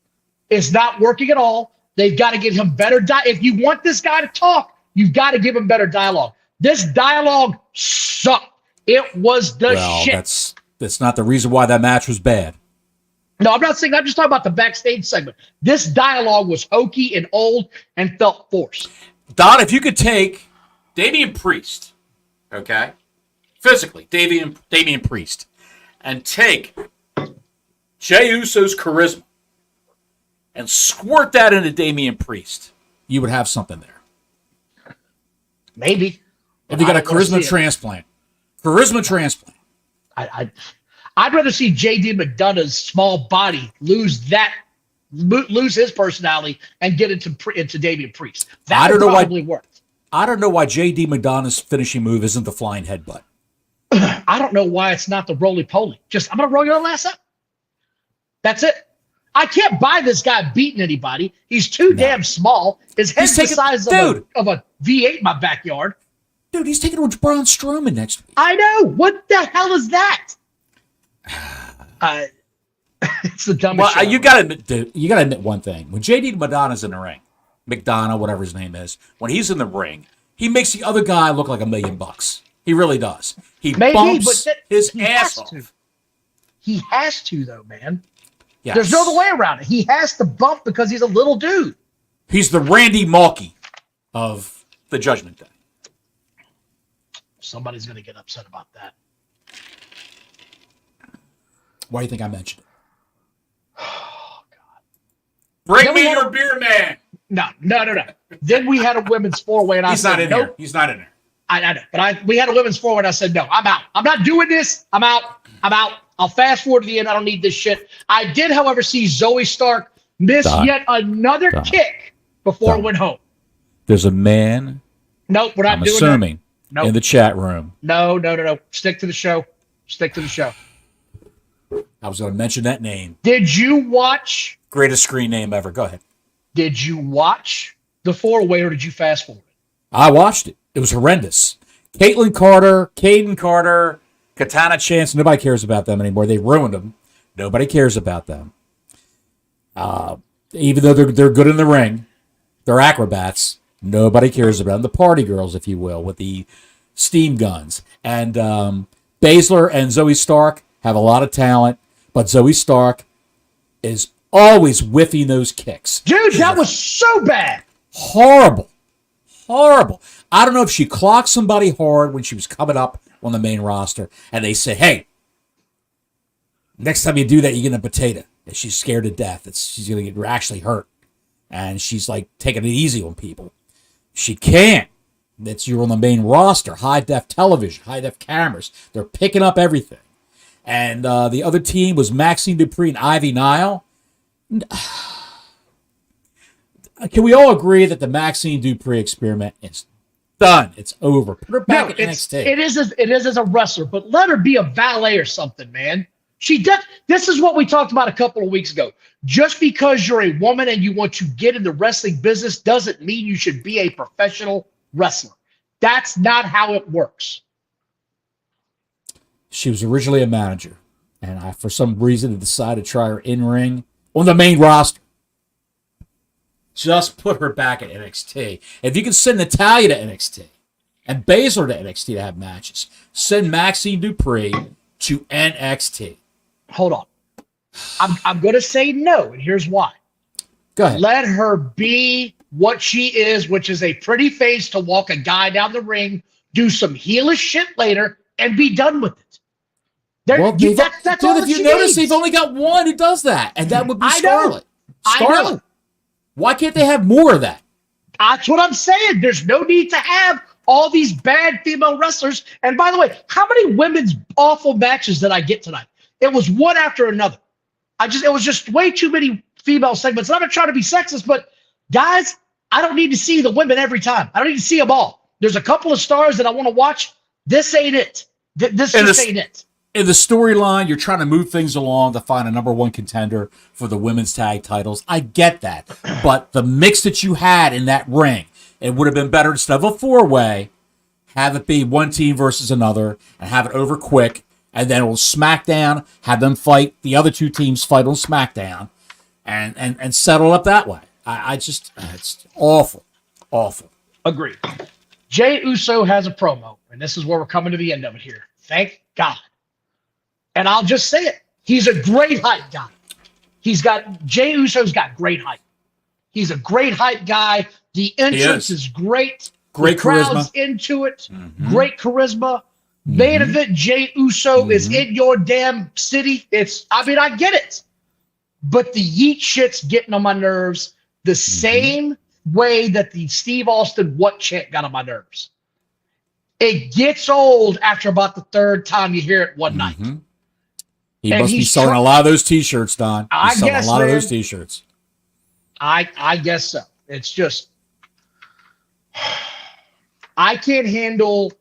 is not working at all. They've got to give him better if you want this guy to talk, you've got to give him better dialogue. This dialogue sucked. It was shit. That's not the reason why that match was bad. No, I'm not saying. I'm just talking about the backstage segment. This dialogue was hokey and old and felt forced. Don, if you could take Damian Priest, okay, physically, Damian Priest, and take Jey Uso's charisma and squirt that into Damian Priest, you would have something there. Maybe. If you got a charisma transplant. Charisma transplant. I'd rather see J.D. McDonough's small body lose his personality and get into Damian Priest. That would probably work. I don't know why J.D. McDonough's finishing move isn't the flying headbutt. I don't know why it's not the roly-poly. Just, I'm going to roll your ass up. That's it. I can't buy this guy beating anybody. He's too damn small. His head's the size of a V8 in my backyard. Dude, he's taking on Braun Strowman next week. I know. What the hell is that? It's the dumbest show. You gotta admit one thing. When JD Madonna's in the ring, McDonough, whatever his name is, when he's in the ring, he makes the other guy look like $1 million. He really does. He bumps his ass off. He has to, though, man. Yes. There's no other way around it. He has to bump because he's a little dude. He's the Randy Mulkey of the Judgment Day. Somebody's going to get upset about that. Why do you think I mentioned it? Oh, God. Bring me your beer, man. No. Then we had a women's four-way, and I said, nope. He's not in here. I know. But we had a women's four-way, and I said, no, I'm out. I'm not doing this. I'm out. I'll fast forward to the end. I don't need this shit. I did, however, see Zoe Stark miss yet another kick before it went home. There's a man. Nope, we're not doing assuming that. Nope. In the chat room. No. Stick to the show. I was going to mention that name. Did you watch? Greatest screen name ever. Go ahead. Did you watch the four-way, or did you fast forward? I watched it. It was horrendous. Caitlin Carter, Caden Carter, Katana Chance. Nobody cares about them anymore. They ruined them. Nobody cares about them. Even though they're good in the ring, they're acrobats. Nobody cares about them. The party girls, if you will, with the steam guns. And Baszler and Zoe Stark have a lot of talent, but Zoe Stark is always whiffing those kicks. Dude, that was so bad. Horrible. I don't know if she clocked somebody hard when she was coming up on the main roster, and they say, hey, next time you do that, you get a potato. And she's scared to death. She's going to get actually hurt. And she's like taking it easy on people. She can't. You're on the main roster, high-def television, high-def cameras. They're picking up everything. And the other team was Maxine Dupree and Ivy Nile. Can we all agree that the Maxine Dupree experiment is done? It's over. Put her back in NXT. It is as a wrestler, but let her be a valet or something, man. She does. This is what we talked about a couple of weeks ago. Just because you're a woman and you want to get in the wrestling business doesn't mean you should be a professional wrestler. That's not how it works. She was originally a manager, and I, for some reason, decided to try her in-ring on the main roster. Just put her back at NXT. If you can send Natalya to NXT and Baszler to NXT to have matches, send Maxine Dupree to NXT. Hold on. I'm going to say no, and here's why. Go ahead. Let her be what she is, which is a pretty face to walk a guy down the ring, do some heelish shit later, and be done with it. That's all if you notice, they've only got one who does that, and that would be Scarlett. I know. Why can't they have more of that? That's what I'm saying. There's no need to have all these bad female wrestlers. And by the way, how many women's awful matches did I get tonight? It was one after another. It was just way too many female segments. And I'm not trying to be sexist, but guys, I don't need to see the women every time. I don't need to see them all. There's a couple of stars that I want to watch. This ain't it. This just ain't it. In the storyline, you're trying to move things along to find a number one contender for the women's tag titles. I get that. But the mix that you had in that ring, it would have been better instead of a four-way, have it be one team versus another and have it over quick. And then it will SmackDown, have them fight, the other two teams fight on SmackDown and settle up that way. It's awful. Awful. Agreed. Jey Uso has a promo, and this is where we're coming to the end of it here. Thank God. And I'll just say it. He's a great hype guy. Jey Uso's got great hype. He's a great hype guy. The entrance is great. Great the crowd's charisma. Into it. Mm-hmm. Great charisma. Main event Jey Uso is in your damn city. I get it. But the yeet shit's getting on my nerves the same way that the Steve Austin what chant got on my nerves. It gets old after about the third time you hear it one night. He must be selling a lot of those T-shirts, Don. I selling guess, a lot man. of those T-shirts. I guess so. It's just I can't handle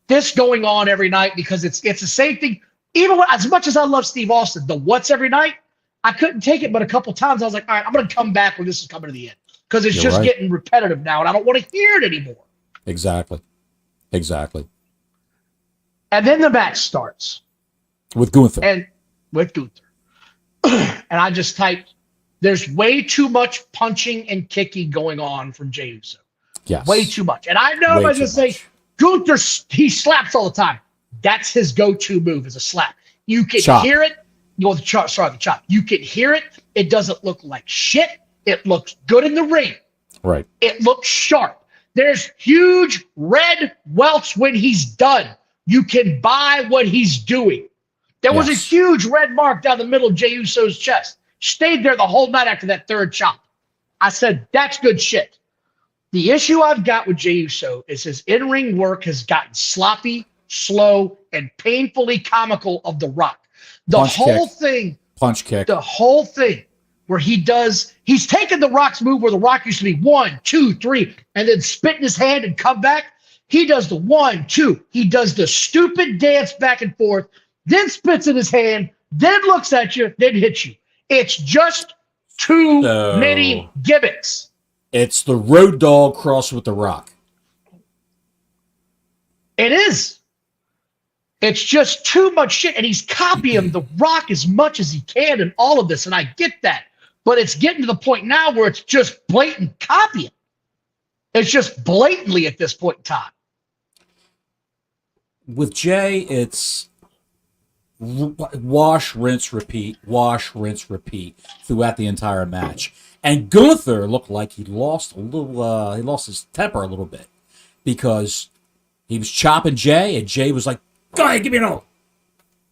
this going on every night because it's the same thing. Even as much as I love Steve Austin, the what's every night, I couldn't take it. But a couple times I was like, all right, I'm going to come back when this is coming to the end because it's just getting repetitive now, and I don't want to hear it anymore. Exactly. And then the match starts with Gunther. and I just typed, there's way too much punching and kicking going on from Jey Uso. Yes. Way too much. And I know I was going to say, Gunther, he slaps all the time. That's his go-to move is a slap. You can hear it. The chop. You can hear it. It doesn't look like shit. It looks good in the ring. Right. It looks sharp. There's huge red welts when he's done. You can buy what he's doing. There was a huge red mark down the middle of Jey Uso's chest. Stayed there the whole night after that third chop. I said, that's good shit. The issue I've got with Jey Uso is his in-ring work has gotten sloppy, slow, and painfully comical of The Rock. The whole thing where he's taken The Rock's move where The Rock used to be 1, 2, 3, and then spit in his hand and come back. He does the 1, 2. He does the stupid dance back and forth, then spits in his hand, then looks at you, then hits you. It's just too many gimmicks. It's the Road Dogg crossed with The Rock. It is. It's just too much shit, and he's copying The Rock as much as he can in all of this, and I get that. But it's getting to the point now where it's just blatant copying. It's just blatantly at this point in time. With Jey, it's wash, rinse, repeat throughout the entire match. And Gunther looked like he lost his temper a little bit because he was chopping Jey, and Jey was like, go ahead, give me another.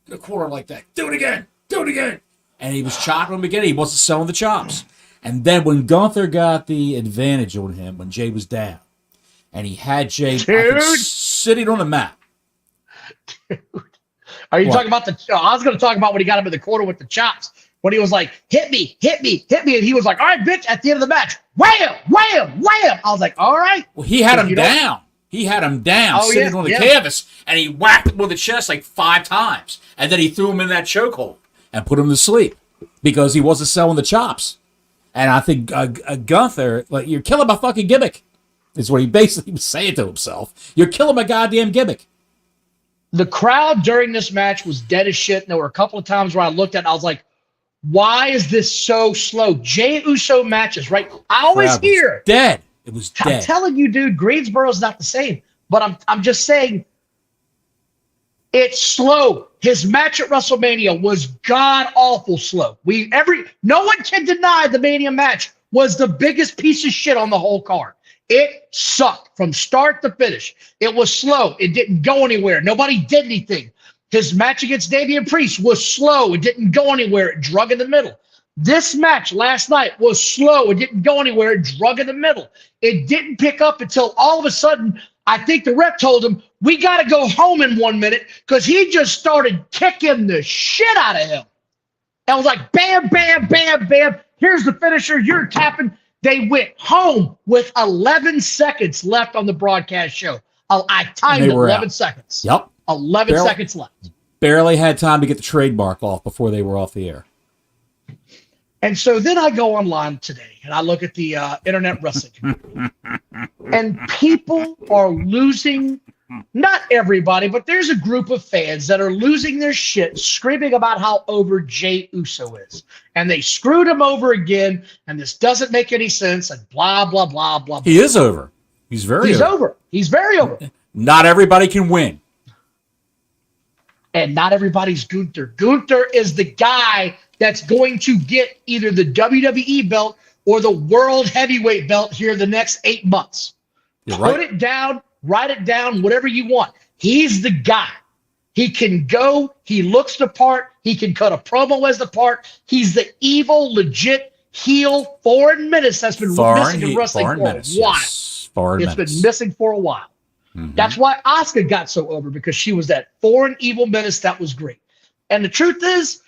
In a quarter like that. Do it again. And he was chopping him again. He wasn't selling the chops. And then when Gunther got the advantage on him, when Jey was down, and he had Jey sitting on the mat. Dude. Are you talking about I was going to talk about when he got him in the corner with the chops. When he was like, hit me. And he was like, all right, bitch, at the end of the match. Wham. I was like, all right. Well, he had him down. Sitting on the canvas, and he whacked him with the chest like 5 times. And then he threw him in that chokehold and put him to sleep because he wasn't selling the chops. And I think Gunther, like, you're killing my fucking gimmick, is what he basically was saying to himself. You're killing my goddamn gimmick. The crowd during this match was dead as shit. And there were a couple of times where I looked at it and I was like, why is this so slow? Jey Uso matches, right? I always hear dead. It was dead. I'm telling you, dude, Greensboro's not the same. But I'm just saying it's slow. His match at WrestleMania was god-awful slow. No one can deny the Mania match was the biggest piece of shit on the whole card. It sucked from start to finish. It was slow. It didn't go anywhere. Nobody did anything. His match against Damian Priest was slow. It didn't go anywhere. It drug in the middle. This match last night was slow. It didn't go anywhere. It drug in the middle. It didn't pick up until all of a sudden, I think the rep told him, we got to go home in 1 minute because he just started kicking the shit out of him. And was like, bam, bam, bam, bam. Here's the finisher. You're tapping. They went home with 11 seconds left on the broadcast show. I timed it 11 seconds. Yep. 11 seconds left. Barely had time to get the trademark off before they were off the air. And so then I go online today and I look at the internet wrestling community. And people are losing, not everybody, but there's a group of fans that are losing their shit, screaming about how over Jey Uso is. And they screwed him over again, and this doesn't make any sense, and blah, blah, blah, blah, blah. He is over. He's very over. He's very over. Not everybody can win. And not everybody's Gunther. Gunther is the guy that's going to get either the WWE belt or the World Heavyweight belt here the next 8 months. You're right. Put it down, write it down, whatever you want. He's the guy. He can go. He looks the part. He can cut a promo as the part. He's the evil, legit heel foreign menace that's been missing in wrestling for a while. Yes. It's been missing for a while. That's why Asuka got so over, because she was that foreign evil menace that was great. And the truth is,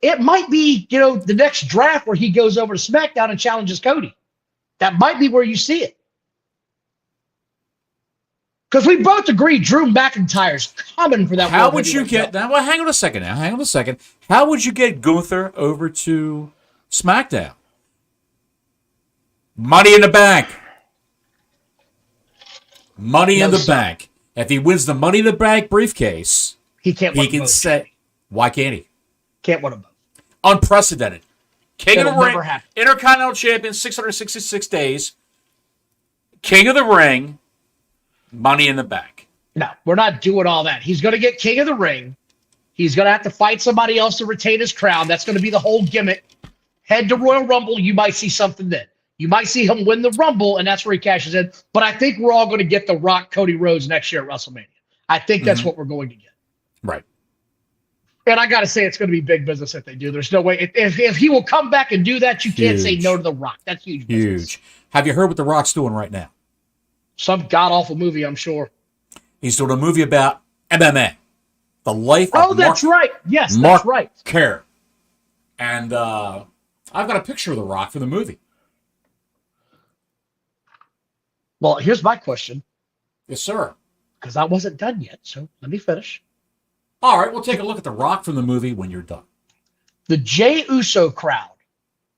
it might be, the next draft where he goes over to SmackDown and challenges Cody. That might be where you see it. Because we both agree Drew McIntyre's coming for that. How would you get now? Well, hang on a second. How would you get Gunther over to SmackDown? Money in the Bank. Money in the Bank. If he wins the Money in the Bank briefcase, he can say, why can't he? Can't win them both. Unprecedented. King of the Ring, happen. Intercontinental Champion, 666 days. King of the Ring, Money in the Bank. No, we're not doing all that. He's going to get King of the Ring. He's going to have to fight somebody else to retain his crown. That's going to be the whole gimmick. Head to Royal Rumble, you might see something then. You might see him win the Rumble, and that's where he cashes in. But I think we're all going to get The Rock, Cody Rhodes next year at WrestleMania. I think that's what we're going to get. Right. And I got to say, it's going to be big business if they do. There's no way. If he will come back and do that, you can't say no to The Rock. That's huge business. Have you heard what The Rock's doing right now? Some god-awful movie, I'm sure. He's doing a movie about MMA. The life of Mark, that's right. Yes, that's right. Care. And I've got a picture of The Rock for the movie. Well, here's my question. Yes, sir. Because I wasn't done yet, so let me finish. All right, we'll take a look at The Rock from the movie when you're done. The Jey Uso crowd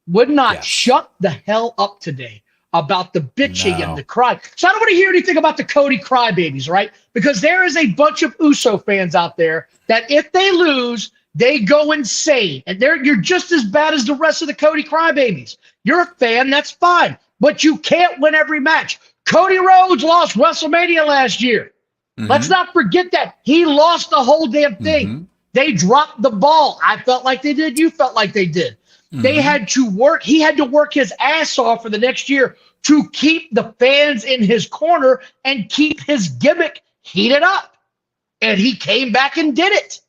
would not shut the hell up today about the bitching and the cry. So I don't want to hear anything about the Cody crybabies, right? Because there is a bunch of Uso fans out there that if they lose, they go insane. And you're just as bad as the rest of the Cody crybabies. You're a fan, that's fine. But you can't win every match. Cody Rhodes lost WrestleMania last year. Let's not forget that. He lost the whole damn thing. They dropped the ball. I felt like they did. You felt like they did. They had to work. He had to work his ass off for the next year to keep the fans in his corner and keep his gimmick heated up. And he came back and did it.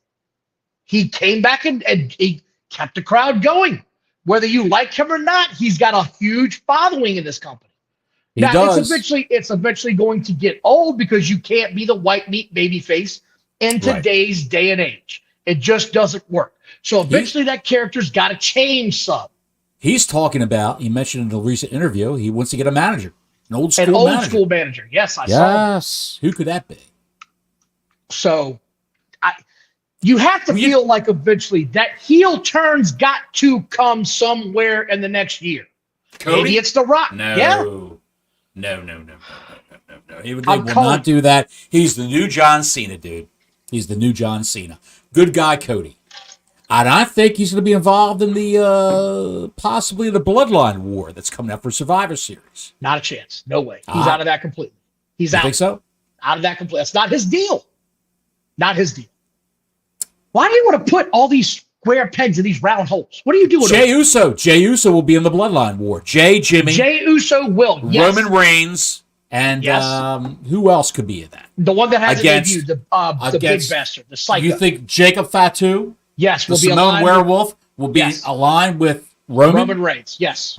He came back and he kept the crowd going. Whether you like him or not, he's got a huge following in this company. It's eventually going to get old because you can't be the white meat baby face in today's day and age. It just doesn't work. So eventually that character's got to change some. He's talking about, he mentioned in a recent interview, he wants to get a manager. An old school manager. Yes, I saw. Yes. Who could that be? So you have to feel like eventually that heel turn's got to come somewhere in the next year. Cody? Maybe it's The Rock. No. Yeah. No. He will not do that. He's the new John Cena, dude. He's the new John Cena. Good guy, Cody. And I think he's going to be involved in the possibly the Bloodline War that's coming up for Survivor Series. Not a chance. No way. He's out of that completely. He's out. You think so? Out of that completely. That's not his deal. Not his deal. Why do you want to put all these square pegs in these round holes? What are you doing? Jey Uso will be in the Bloodline War. Jey Uso will. Yes. Roman Reigns. And who else could be in that? The one that hasn't debuted, the big bastard, the psycho. You think Jacob Fatu? Yes, will be Simone Werewolf will be aligned with Roman Reigns. Yes.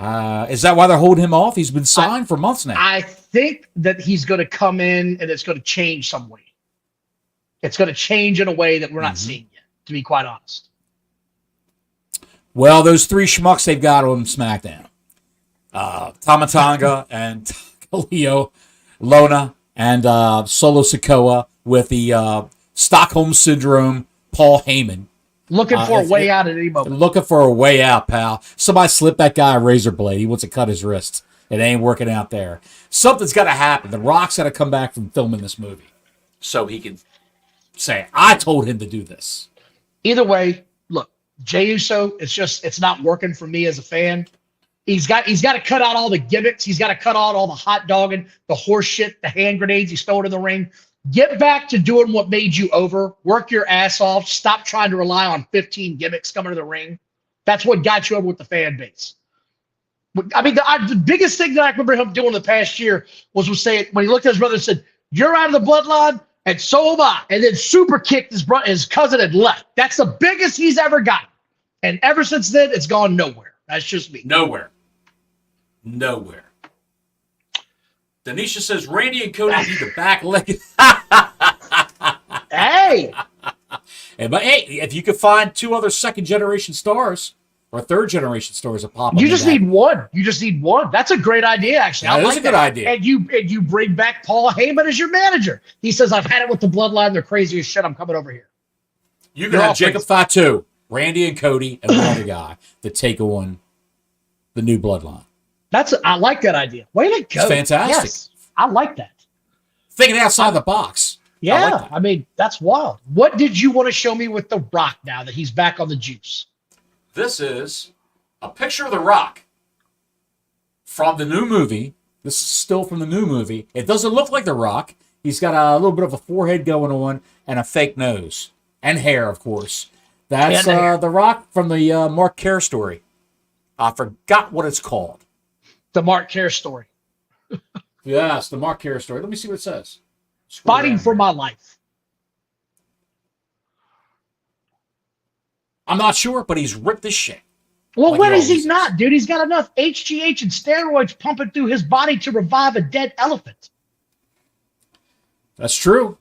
Is that why they're holding him off? He's been signed for months now. I think that he's going to come in and it's going to change some way. It's going to change in a way that we're not seeing yet, to be quite honest. Well, those three schmucks they've got on SmackDown. Tama Tonga and Leo Lona and Solo Sikoa with the Stockholm Syndrome, Paul Heyman. Looking for a way out at any moment. Looking for a way out, pal. Somebody slipped that guy a razor blade. He wants to cut his wrist. It ain't working out there. Something's got to happen. The Rock's got to come back from filming this movie so he can say, I told him to do this. Either way, look, Jey Uso, it's not working for me as a fan. He's got to cut out all the gimmicks. He's got to cut out all the hot dogging, the horse shit, the hand grenades he's throwing in the ring. Get back to doing what made you over. Work your ass off. Stop trying to rely on 15 gimmicks coming to the ring. That's what got you over with the fan base. I mean, the biggest thing that I remember him doing the past year was saying, when he looked at his brother and said, you're out of the bloodline, And so am I. And then super kicked his cousin and left. That's the biggest he's ever gotten. And ever since then, it's gone nowhere. That's just me. Nowhere. Denisha says Randy and Cody need the back leg. Hey. But hey, if you could find 2 other second-generation stars or third-generation stars that pop up. You just need one. That's a great idea, actually. That is a good idea. And you bring back Paul Heyman as your manager. He says, I've had it with the Bloodline. They're crazy as shit. I'm coming over here. You can have Jacob Fatu, Randy and Cody, and one other guy to take on the new Bloodline. I like that idea. Way to go. It's fantastic. Yes, I like that. Thinking outside the box. Yeah, I mean, that's wild. What did you want to show me with The Rock now that he's back on the juice? This is a picture of The Rock from the new movie. This is still from the new movie. It doesn't look like The Rock. He's got a little bit of a forehead going on and a fake nose. And hair, of course. That's The Rock from the Mark Kerr story. I forgot what it's called. The Mark Kerr story. Yes, the Mark Kerr story. Let me see what it says. Fighting for my life. I'm not sure, but he's ripped as shit. Well, when is he not, dude? He's got enough HGH and steroids pumping through his body to revive a dead elephant. That's true.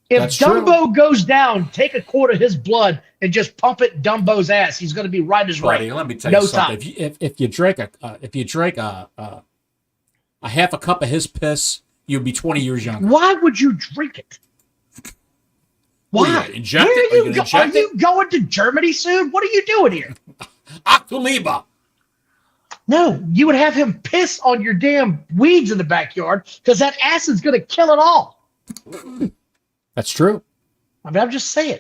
If Dumbo goes down, take a quart of his blood and just pump it Dumbo's ass. He's going to be right as right. Buddy, let me tell you something. If you drank a half a cup of his piss, you'd be 20 years younger. Why would you drink it? Why? Are you going to Germany soon? What are you doing here? Octoliba. No, you would have him piss on your damn weeds in the backyard because that acid's going to kill it all. That's true. I mean, I'm just saying.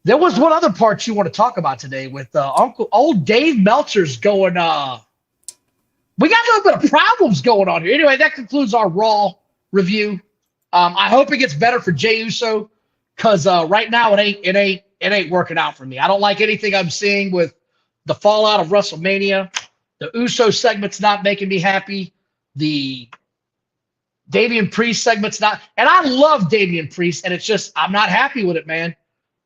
There was one other part you want to talk about today with old Dave Meltzer's going. We got a little bit of problems going on here. Anyway, that concludes our Raw review. I hope it gets better for Jey Uso because right now it ain't working out for me. I don't like anything I'm seeing with the fallout of WrestleMania. The Uso segment's not making me happy. The Damian Priest segment's not. And I love Damian Priest, and it's just I'm not happy with it, man.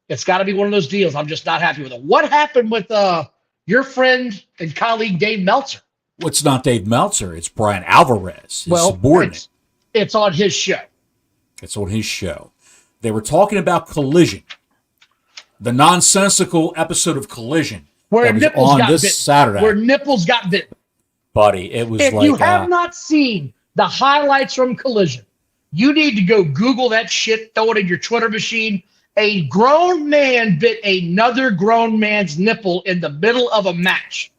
It's got to be one of those deals. I'm just not happy with it. What happened with your friend and colleague Dave Meltzer? Well, it's not Dave Meltzer. It's Bryan Alvarez, his subordinate. It's on his show. It's on his show. They were talking about Collision, the nonsensical episode of Collision where nipples got bitten. Saturday. Where nipples got bitten. Buddy, it was if you have not seen the highlights from Collision, you need to go Google that shit, throw it in your Twitter machine. A grown man bit another grown man's nipple in the middle of a match.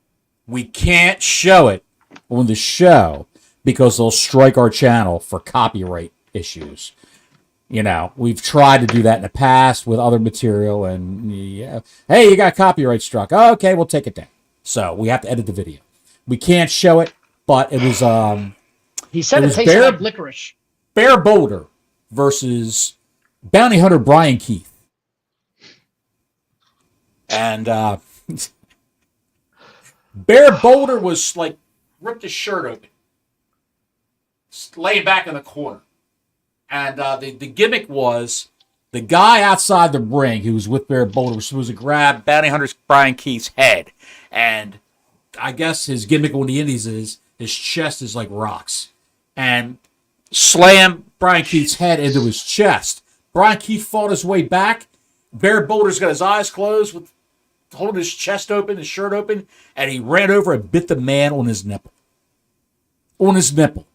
We can't show it on the show because they'll strike our channel for copyright issues. You know, we've tried to do that in the past with other material, and hey, you got copyright struck. Oh, okay, we'll take it down. So we have to edit the video. We can't show it, but it was he said it tasted like licorice. Bear Boulder versus Bounty Hunter Brian Keith. And Bear Boulder was like ripped his shirt open, laying back in the corner. And the gimmick was the guy outside the ring who was with Bear Boulder was supposed to grab Bounty Hunter Brian Keith's head. And I guess his gimmick on the Indies is his chest is like rocks. And slam Brian Keith's head into his chest. Brian Keith fought his way back. Bear Boulder's got his eyes closed, with holding his chest open, his shirt open, and he ran over and bit the man on his nipple. On his nipple.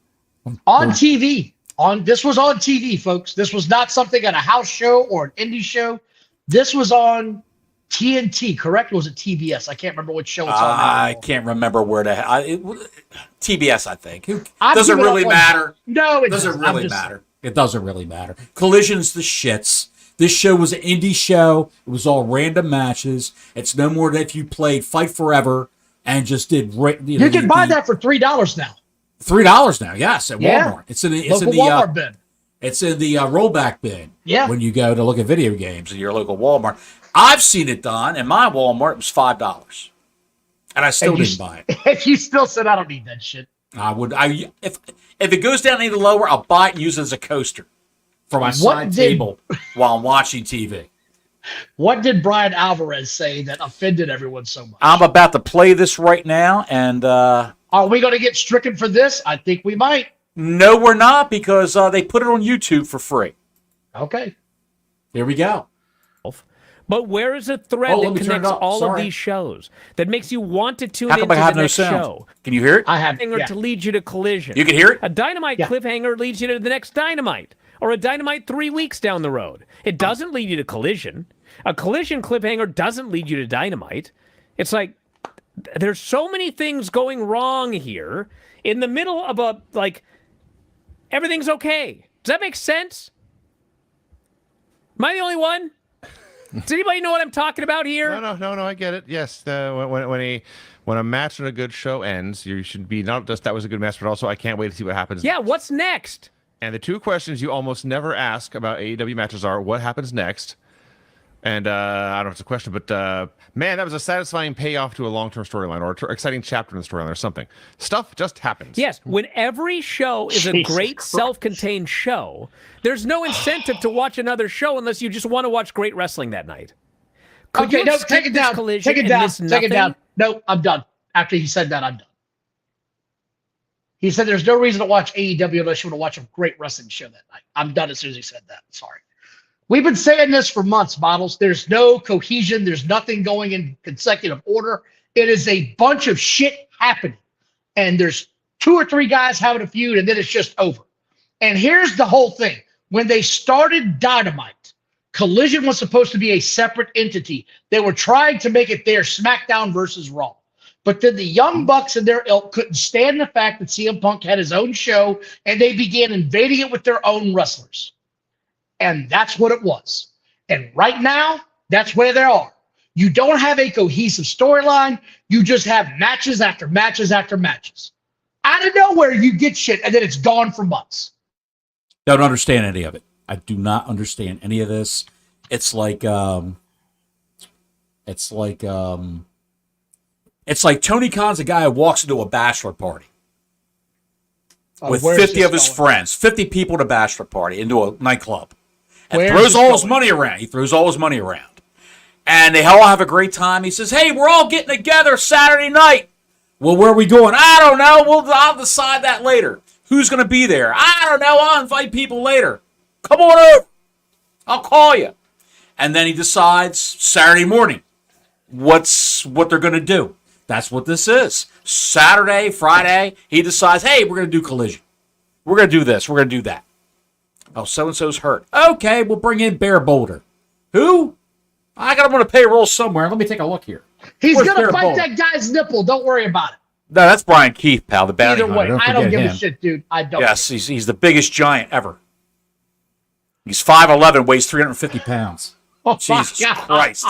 On TV. This was on TV, folks. This was not something at a house show or an indie show. This was on TNT, correct? Or was it TBS? I can't remember which show it's on. I can't remember where TBS, I think. Does it really matter? No, it doesn't really matter. It doesn't really matter. Collision's the shits. This show was an indie show. It was all random matches. It's no more than if you played Fight Forever and just did. You can buy that for $3 now. $3 now, yes, at Walmart. It's in the Walmart bin. It's in the rollback bin. Yeah. When you go to look at video games in your local Walmart, I've seen it done. In my Walmart, it was $5, and I still didn't buy it. If you still said I don't need that shit, I would. If it goes down any lower, I'll buy it and use it as a coaster. from my side table while I'm watching TV. What did Bryan Alvarez say that offended everyone so much? I'm about to play this right now, and are we going to get stricken for this? I think we might. No, we're not, because they put it on YouTube for free. Okay. Here we go. But where is the thread that connects all of these shows that makes you want to tune into the next show? Can you hear it? I have to lead you to Collision. You can hear it? A Dynamite cliffhanger leads you to the next Dynamite, or a Dynamite 3 weeks down the road. It doesn't lead you to Collision. A Collision cliffhanger doesn't lead you to Dynamite. It's like there's so many things going wrong here in the middle of everything's okay. Does that make sense? Am I the only one? Does anybody know what I'm talking about here? No, I get it. Yes, when a match on a good show ends, you should be not just that was a good match, but also I can't wait to see what happens. Yeah, what's next? And the two questions you almost never ask about AEW matches are, what happens next? And I don't know if it's a question, but man, that was a satisfying payoff to a long-term storyline or an exciting chapter in the storyline or something. Stuff just happens. Yes, when every show is a great self-contained show, there's no incentive to watch another show unless you just want to watch great wrestling that night. Take it down. Take it down. No, I'm done. After he said that, I'm done. He said there's no reason to watch AEW unless you want to watch a great wrestling show that night. I'm done as soon as he said that. Sorry. We've been saying this for months, Bottles. There's no cohesion. There's nothing going in consecutive order. It is a bunch of shit happening. And there's 2 or 3 guys having a feud, and then it's just over. And here's the whole thing. When they started Dynamite, Collision was supposed to be a separate entity. They were trying to make it their SmackDown versus Raw. But then the Young Bucks and their ilk couldn't stand the fact that CM Punk had his own show, and they began invading it with their own wrestlers. And that's what it was. And right now, that's where they are. You don't have a cohesive storyline. You just have matches after matches after matches. Out of nowhere, you get shit, and then it's gone for months. Don't understand any of it. I do not understand any of this. It's like Tony Khan's a guy who walks into a bachelor party with 50 of his friends, 50 people at a bachelor party into a nightclub. And throws all his money around. He throws all his money around. And they all have a great time. He says, hey, we're all getting together Saturday night. Well, where are we going? I don't know. I'll decide that later. Who's going to be there? I don't know. I'll invite people later. Come on over. I'll call you. And then he decides Saturday morning what they're going to do. That's what this is. Saturday, Friday, he decides, hey, we're going to do Collision. We're going to do this. We're going to do that. Oh, so-and-so's hurt. Okay, we'll bring in Bear Boulder. Who? I got him on a payroll somewhere. Let me take a look here. He's going to fight that guy's nipple. Don't worry about it. No, that's Brian Keith, pal, the bounty hunter. Either way, I don't give a shit, dude. I don't. Yes, he's the biggest giant ever. He's 5'11", weighs 350 pounds. Oh, Jesus Christ.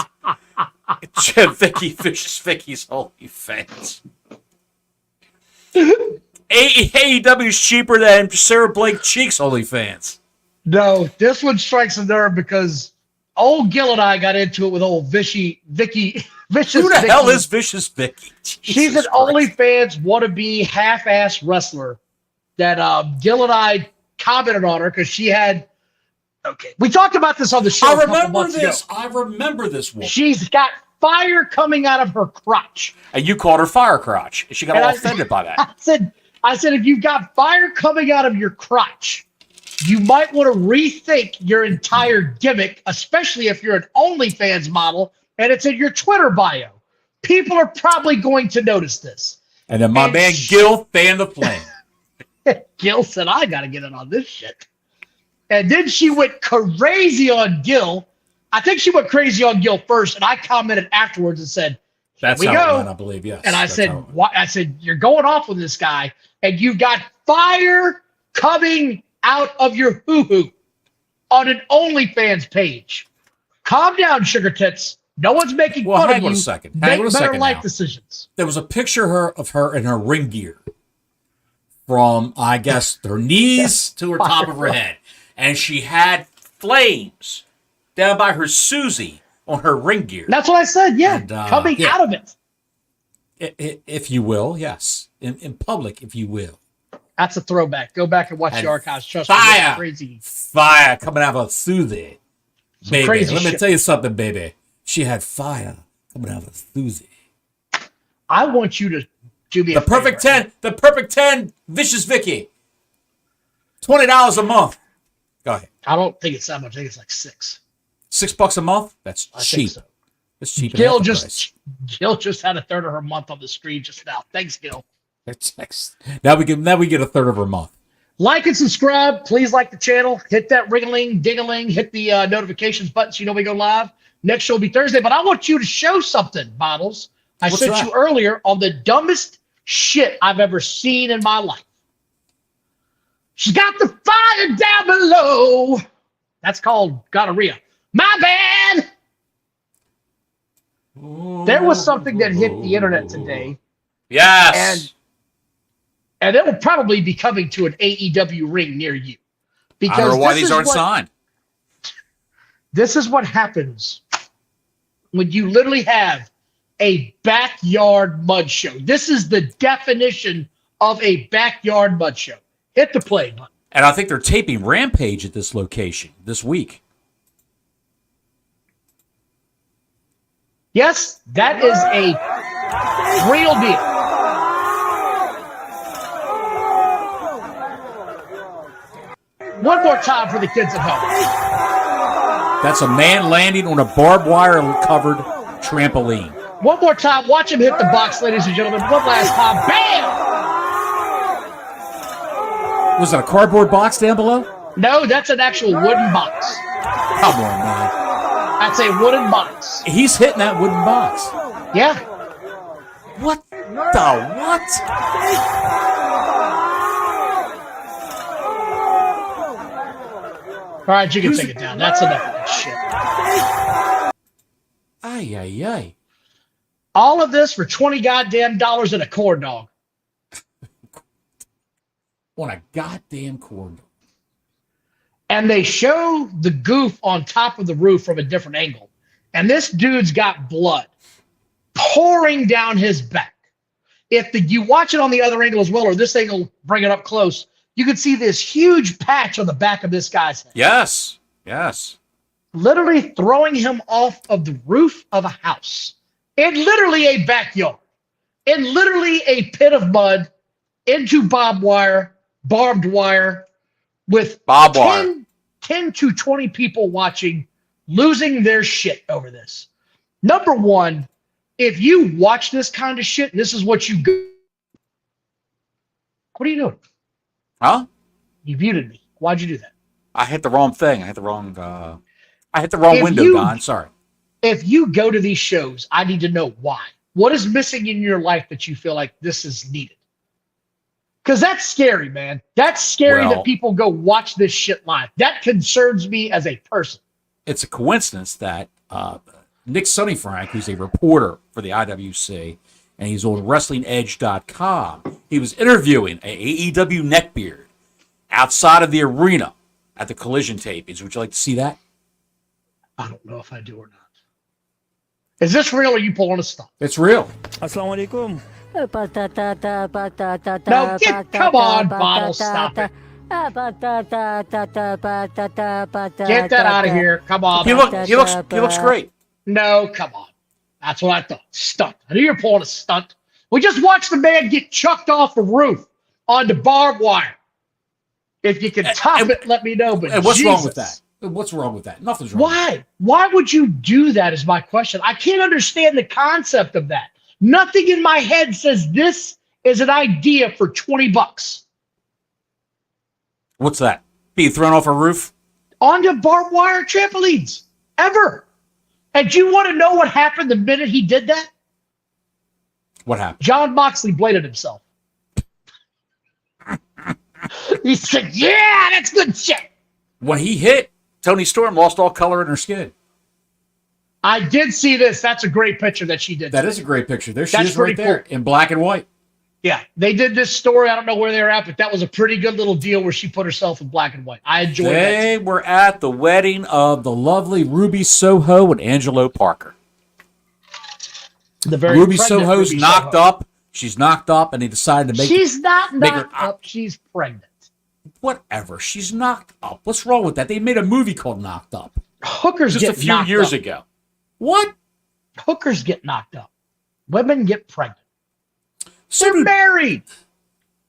Vicky's OnlyFans. AEW's cheaper than Sarah Blake Cheek's OnlyFans. No, this one strikes a nerve because old Gil and I got into it with old Vicky. Vicious Who the hell is Vicious Vicky? She's an OnlyFans wannabe half-ass wrestler that Gil and I commented on her because she had. Okay, we talked about this on the show. I remember this. I remember this woman. She's got fire coming out of her crotch, and you called her fire crotch. She got all offended by that. I said, if you've got fire coming out of your crotch, you might want to rethink your entire gimmick, especially if you're an OnlyFans model and it's in your Twitter bio. People are probably going to notice this. And then my man Gil fanned the flame. Gil said, I got to get in on this shit. And then she went crazy on Gil. I think she went crazy on Gil first, and I commented afterwards and said, that's how it went, I believe, yes. And I said, you're going off with this guy, and you've got fire coming out of your hoo-hoo on an OnlyFans page. Calm down, sugar tits. No one's making fun of you. Hang on a second. Make better life decisions. There was a picture of her in her ring gear from, I guess, her knees to her top of her head. And she had flames down by her Susie on her ring gear. That's what I said, yeah. And, coming out of it. If you will, yes. In public, if you will. That's a throwback. Go back and watch And the archives. Trust me, fire. it's crazy. Fire coming out of Susie. Baby, crazy let me shit. tell you something, baby. She had fire coming out of Susie. I want you to do me The perfect 10, the perfect 10, Vicious Vicky. $20 a month. Go ahead. I don't think it's that much. I think it's like $6. $6 a month? That's I cheap. think so. That's cheap. Gil just had a third of her month on the screen just now. Thanks, Gil. Now we get a third of her month. Like and subscribe. Please like the channel. Hit that ring-a-ling, ding-a-ling. Hit the notifications button so you know we go live. Next show will be Thursday. But I want you to show something, Bottles. I What's sent that? you earlier on the dumbest shit I've ever seen in my life. She's got the fire down below. That's called gonorrhea. My bad. There was something that hit the internet today, Yes. and it will probably be coming to an AEW ring near you. I don't know why this these is aren't what- signed. This is what happens when you literally have a backyard mud show. This is the definition of a backyard mud show. Hit the play button. And I think they're taping Rampage at this location this week. Yes, that is a real deal. One more time for the kids at home. That's a man landing on a barbed wire covered trampoline. One more time. Watch him hit the box, ladies and gentlemen. One last time. Bam! Was it a cardboard box down below? No, that's an actual wooden box. Come on, man. That's a wooden box. He's hitting that wooden box. Yeah. What the what? All right, you can take it down. That's enough of that shit. Ay, ay, ay. All of this for 20 goddamn dollars and a corn dog. On a goddamn corn dog. And they show the goof on top of the roof from a different angle. And this dude's got blood pouring down his back. If you watch it on the other angle as well, or this angle, bring it up close, you can see this huge patch on the back of this guy's head. Yes. Yes. Literally throwing him off of the roof of a house. In literally a backyard. In literally a pit of mud into barbed wire, with Barbed wire. 10 to 20 people watching, losing their shit over this. Number one, if you watch this kind of shit, and this is what you go. What are you doing? Huh? You muted me. Why'd you do that? I hit the wrong thing. I hit the wrong If window, you- Don. Sorry. If you go to these shows, I need to know why. What is missing in your life that you feel like this is needed? Because that's scary, man. That's scary Well- that people go watch this shit live. That concerns me as a person. It's a coincidence that Nick Sunnyfrank, who's a reporter for the IWC, and he's on WrestlingEdge.com, he was interviewing a AEW neckbeard outside of the arena at the Collision tapings. Would you like to see that? I don't know if I do or not. Is this real or are you pulling a stunt? It's real. Assalamualaikum. No, come on, Bottle, stop it. Get that out of here. Come on. He looks great. No, come on. That's what I thought. Stunt. I knew you were pulling a stunt. We just watched the man get chucked off the roof onto barbed wire. If you can top it, let me know. But And what's wrong with Jesus. that? What's wrong with that? Nothing's wrong. Why? Why would you do that is my question. I can't understand the concept of that. Nothing in my head says this is an idea for $20 What's that? Being thrown off a roof? onto barbed wire trampolines ever. And do you want to know what happened the minute he did that? What happened? John Moxley bladed himself. He said, yeah, that's good shit. When he hit, Tony Storm lost all color in her skin. I did see this. That's a great picture that she did. That is a great picture. There she That's is right pretty there cool. in black and white. Yeah, they did this story. I don't know where they're at, but that was a pretty good little deal where she put herself in black and white. I enjoyed that. They were at the wedding of the lovely Ruby Soho and Angelo Parker. The very Ruby pregnant Soho's Ruby knocked Soho. up. She's knocked up, and they decided to make She's not make her- knocked up. She's pregnant. whatever. She's knocked up. What's wrong with that? They made a movie called Knocked Up Hookers just get a few knocked years up. ago. What? Hookers get knocked up. Women get pregnant. So They're do, married.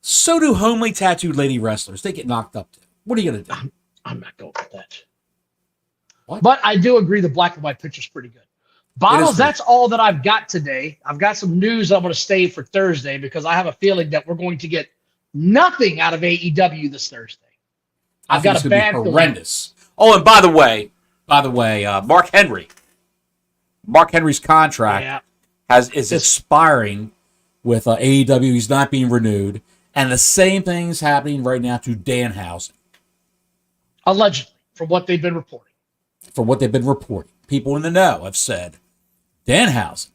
so do homely tattooed lady wrestlers. They get knocked up too. What are you going to do? I'm not going with that. What? But I do agree the black and white picture's pretty good. Bottles, good. that's all that I've got today. I've got some news I'm going to save for Thursday because I have a feeling that we're going to get nothing out of AEW this Thursday. I've got it's a gonna bad be feeling. horrendous. Oh, and by the way, Mark Henry's contract Yeah. is expiring with AEW. He's not being renewed, and the same thing's happening right now to Danhausen. Allegedly, from what they've been reporting. From what they've been reporting, people in the know have said Danhausen,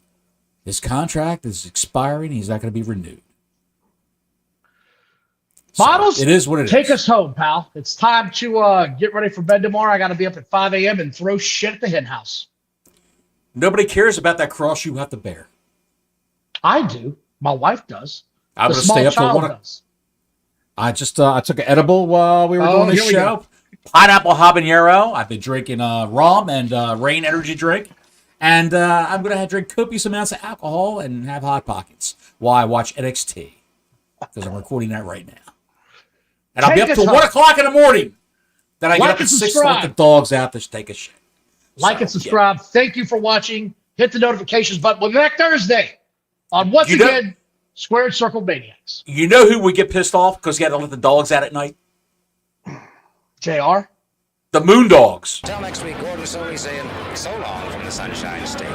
his contract is expiring. He's not going to be renewed. So, Bottles, it is what it is. take us home, pal. It's time to get ready for bed tomorrow. I got to be up at 5 a.m. and throw shit at the hen house. Nobody cares about that cross you have to bear. I do. My wife does. I'm The going to small stay up till child 1. does. I just I took an edible while we were doing this here we show. go. Pineapple habanero. I've been drinking rum and Rain energy drink. And I'm going to drink copious amounts of alcohol and have Hot Pockets while I watch NXT. Because I'm recording that right now. And I'll be Take up us till home. 1 o'clock in the morning. Then I Like get up and at 6 to let subscribe. the dogs out to take a shit. Like So, and subscribe. Thank you for watching. Hit the notifications button. We'll be back Thursday on Once You know- Again, Squared Circle Maniacs. You know who would get pissed off because he had to let the dogs out at night? JR? The Moondogs. Till next week, Gordon Soley saying so long from the Sunshine State.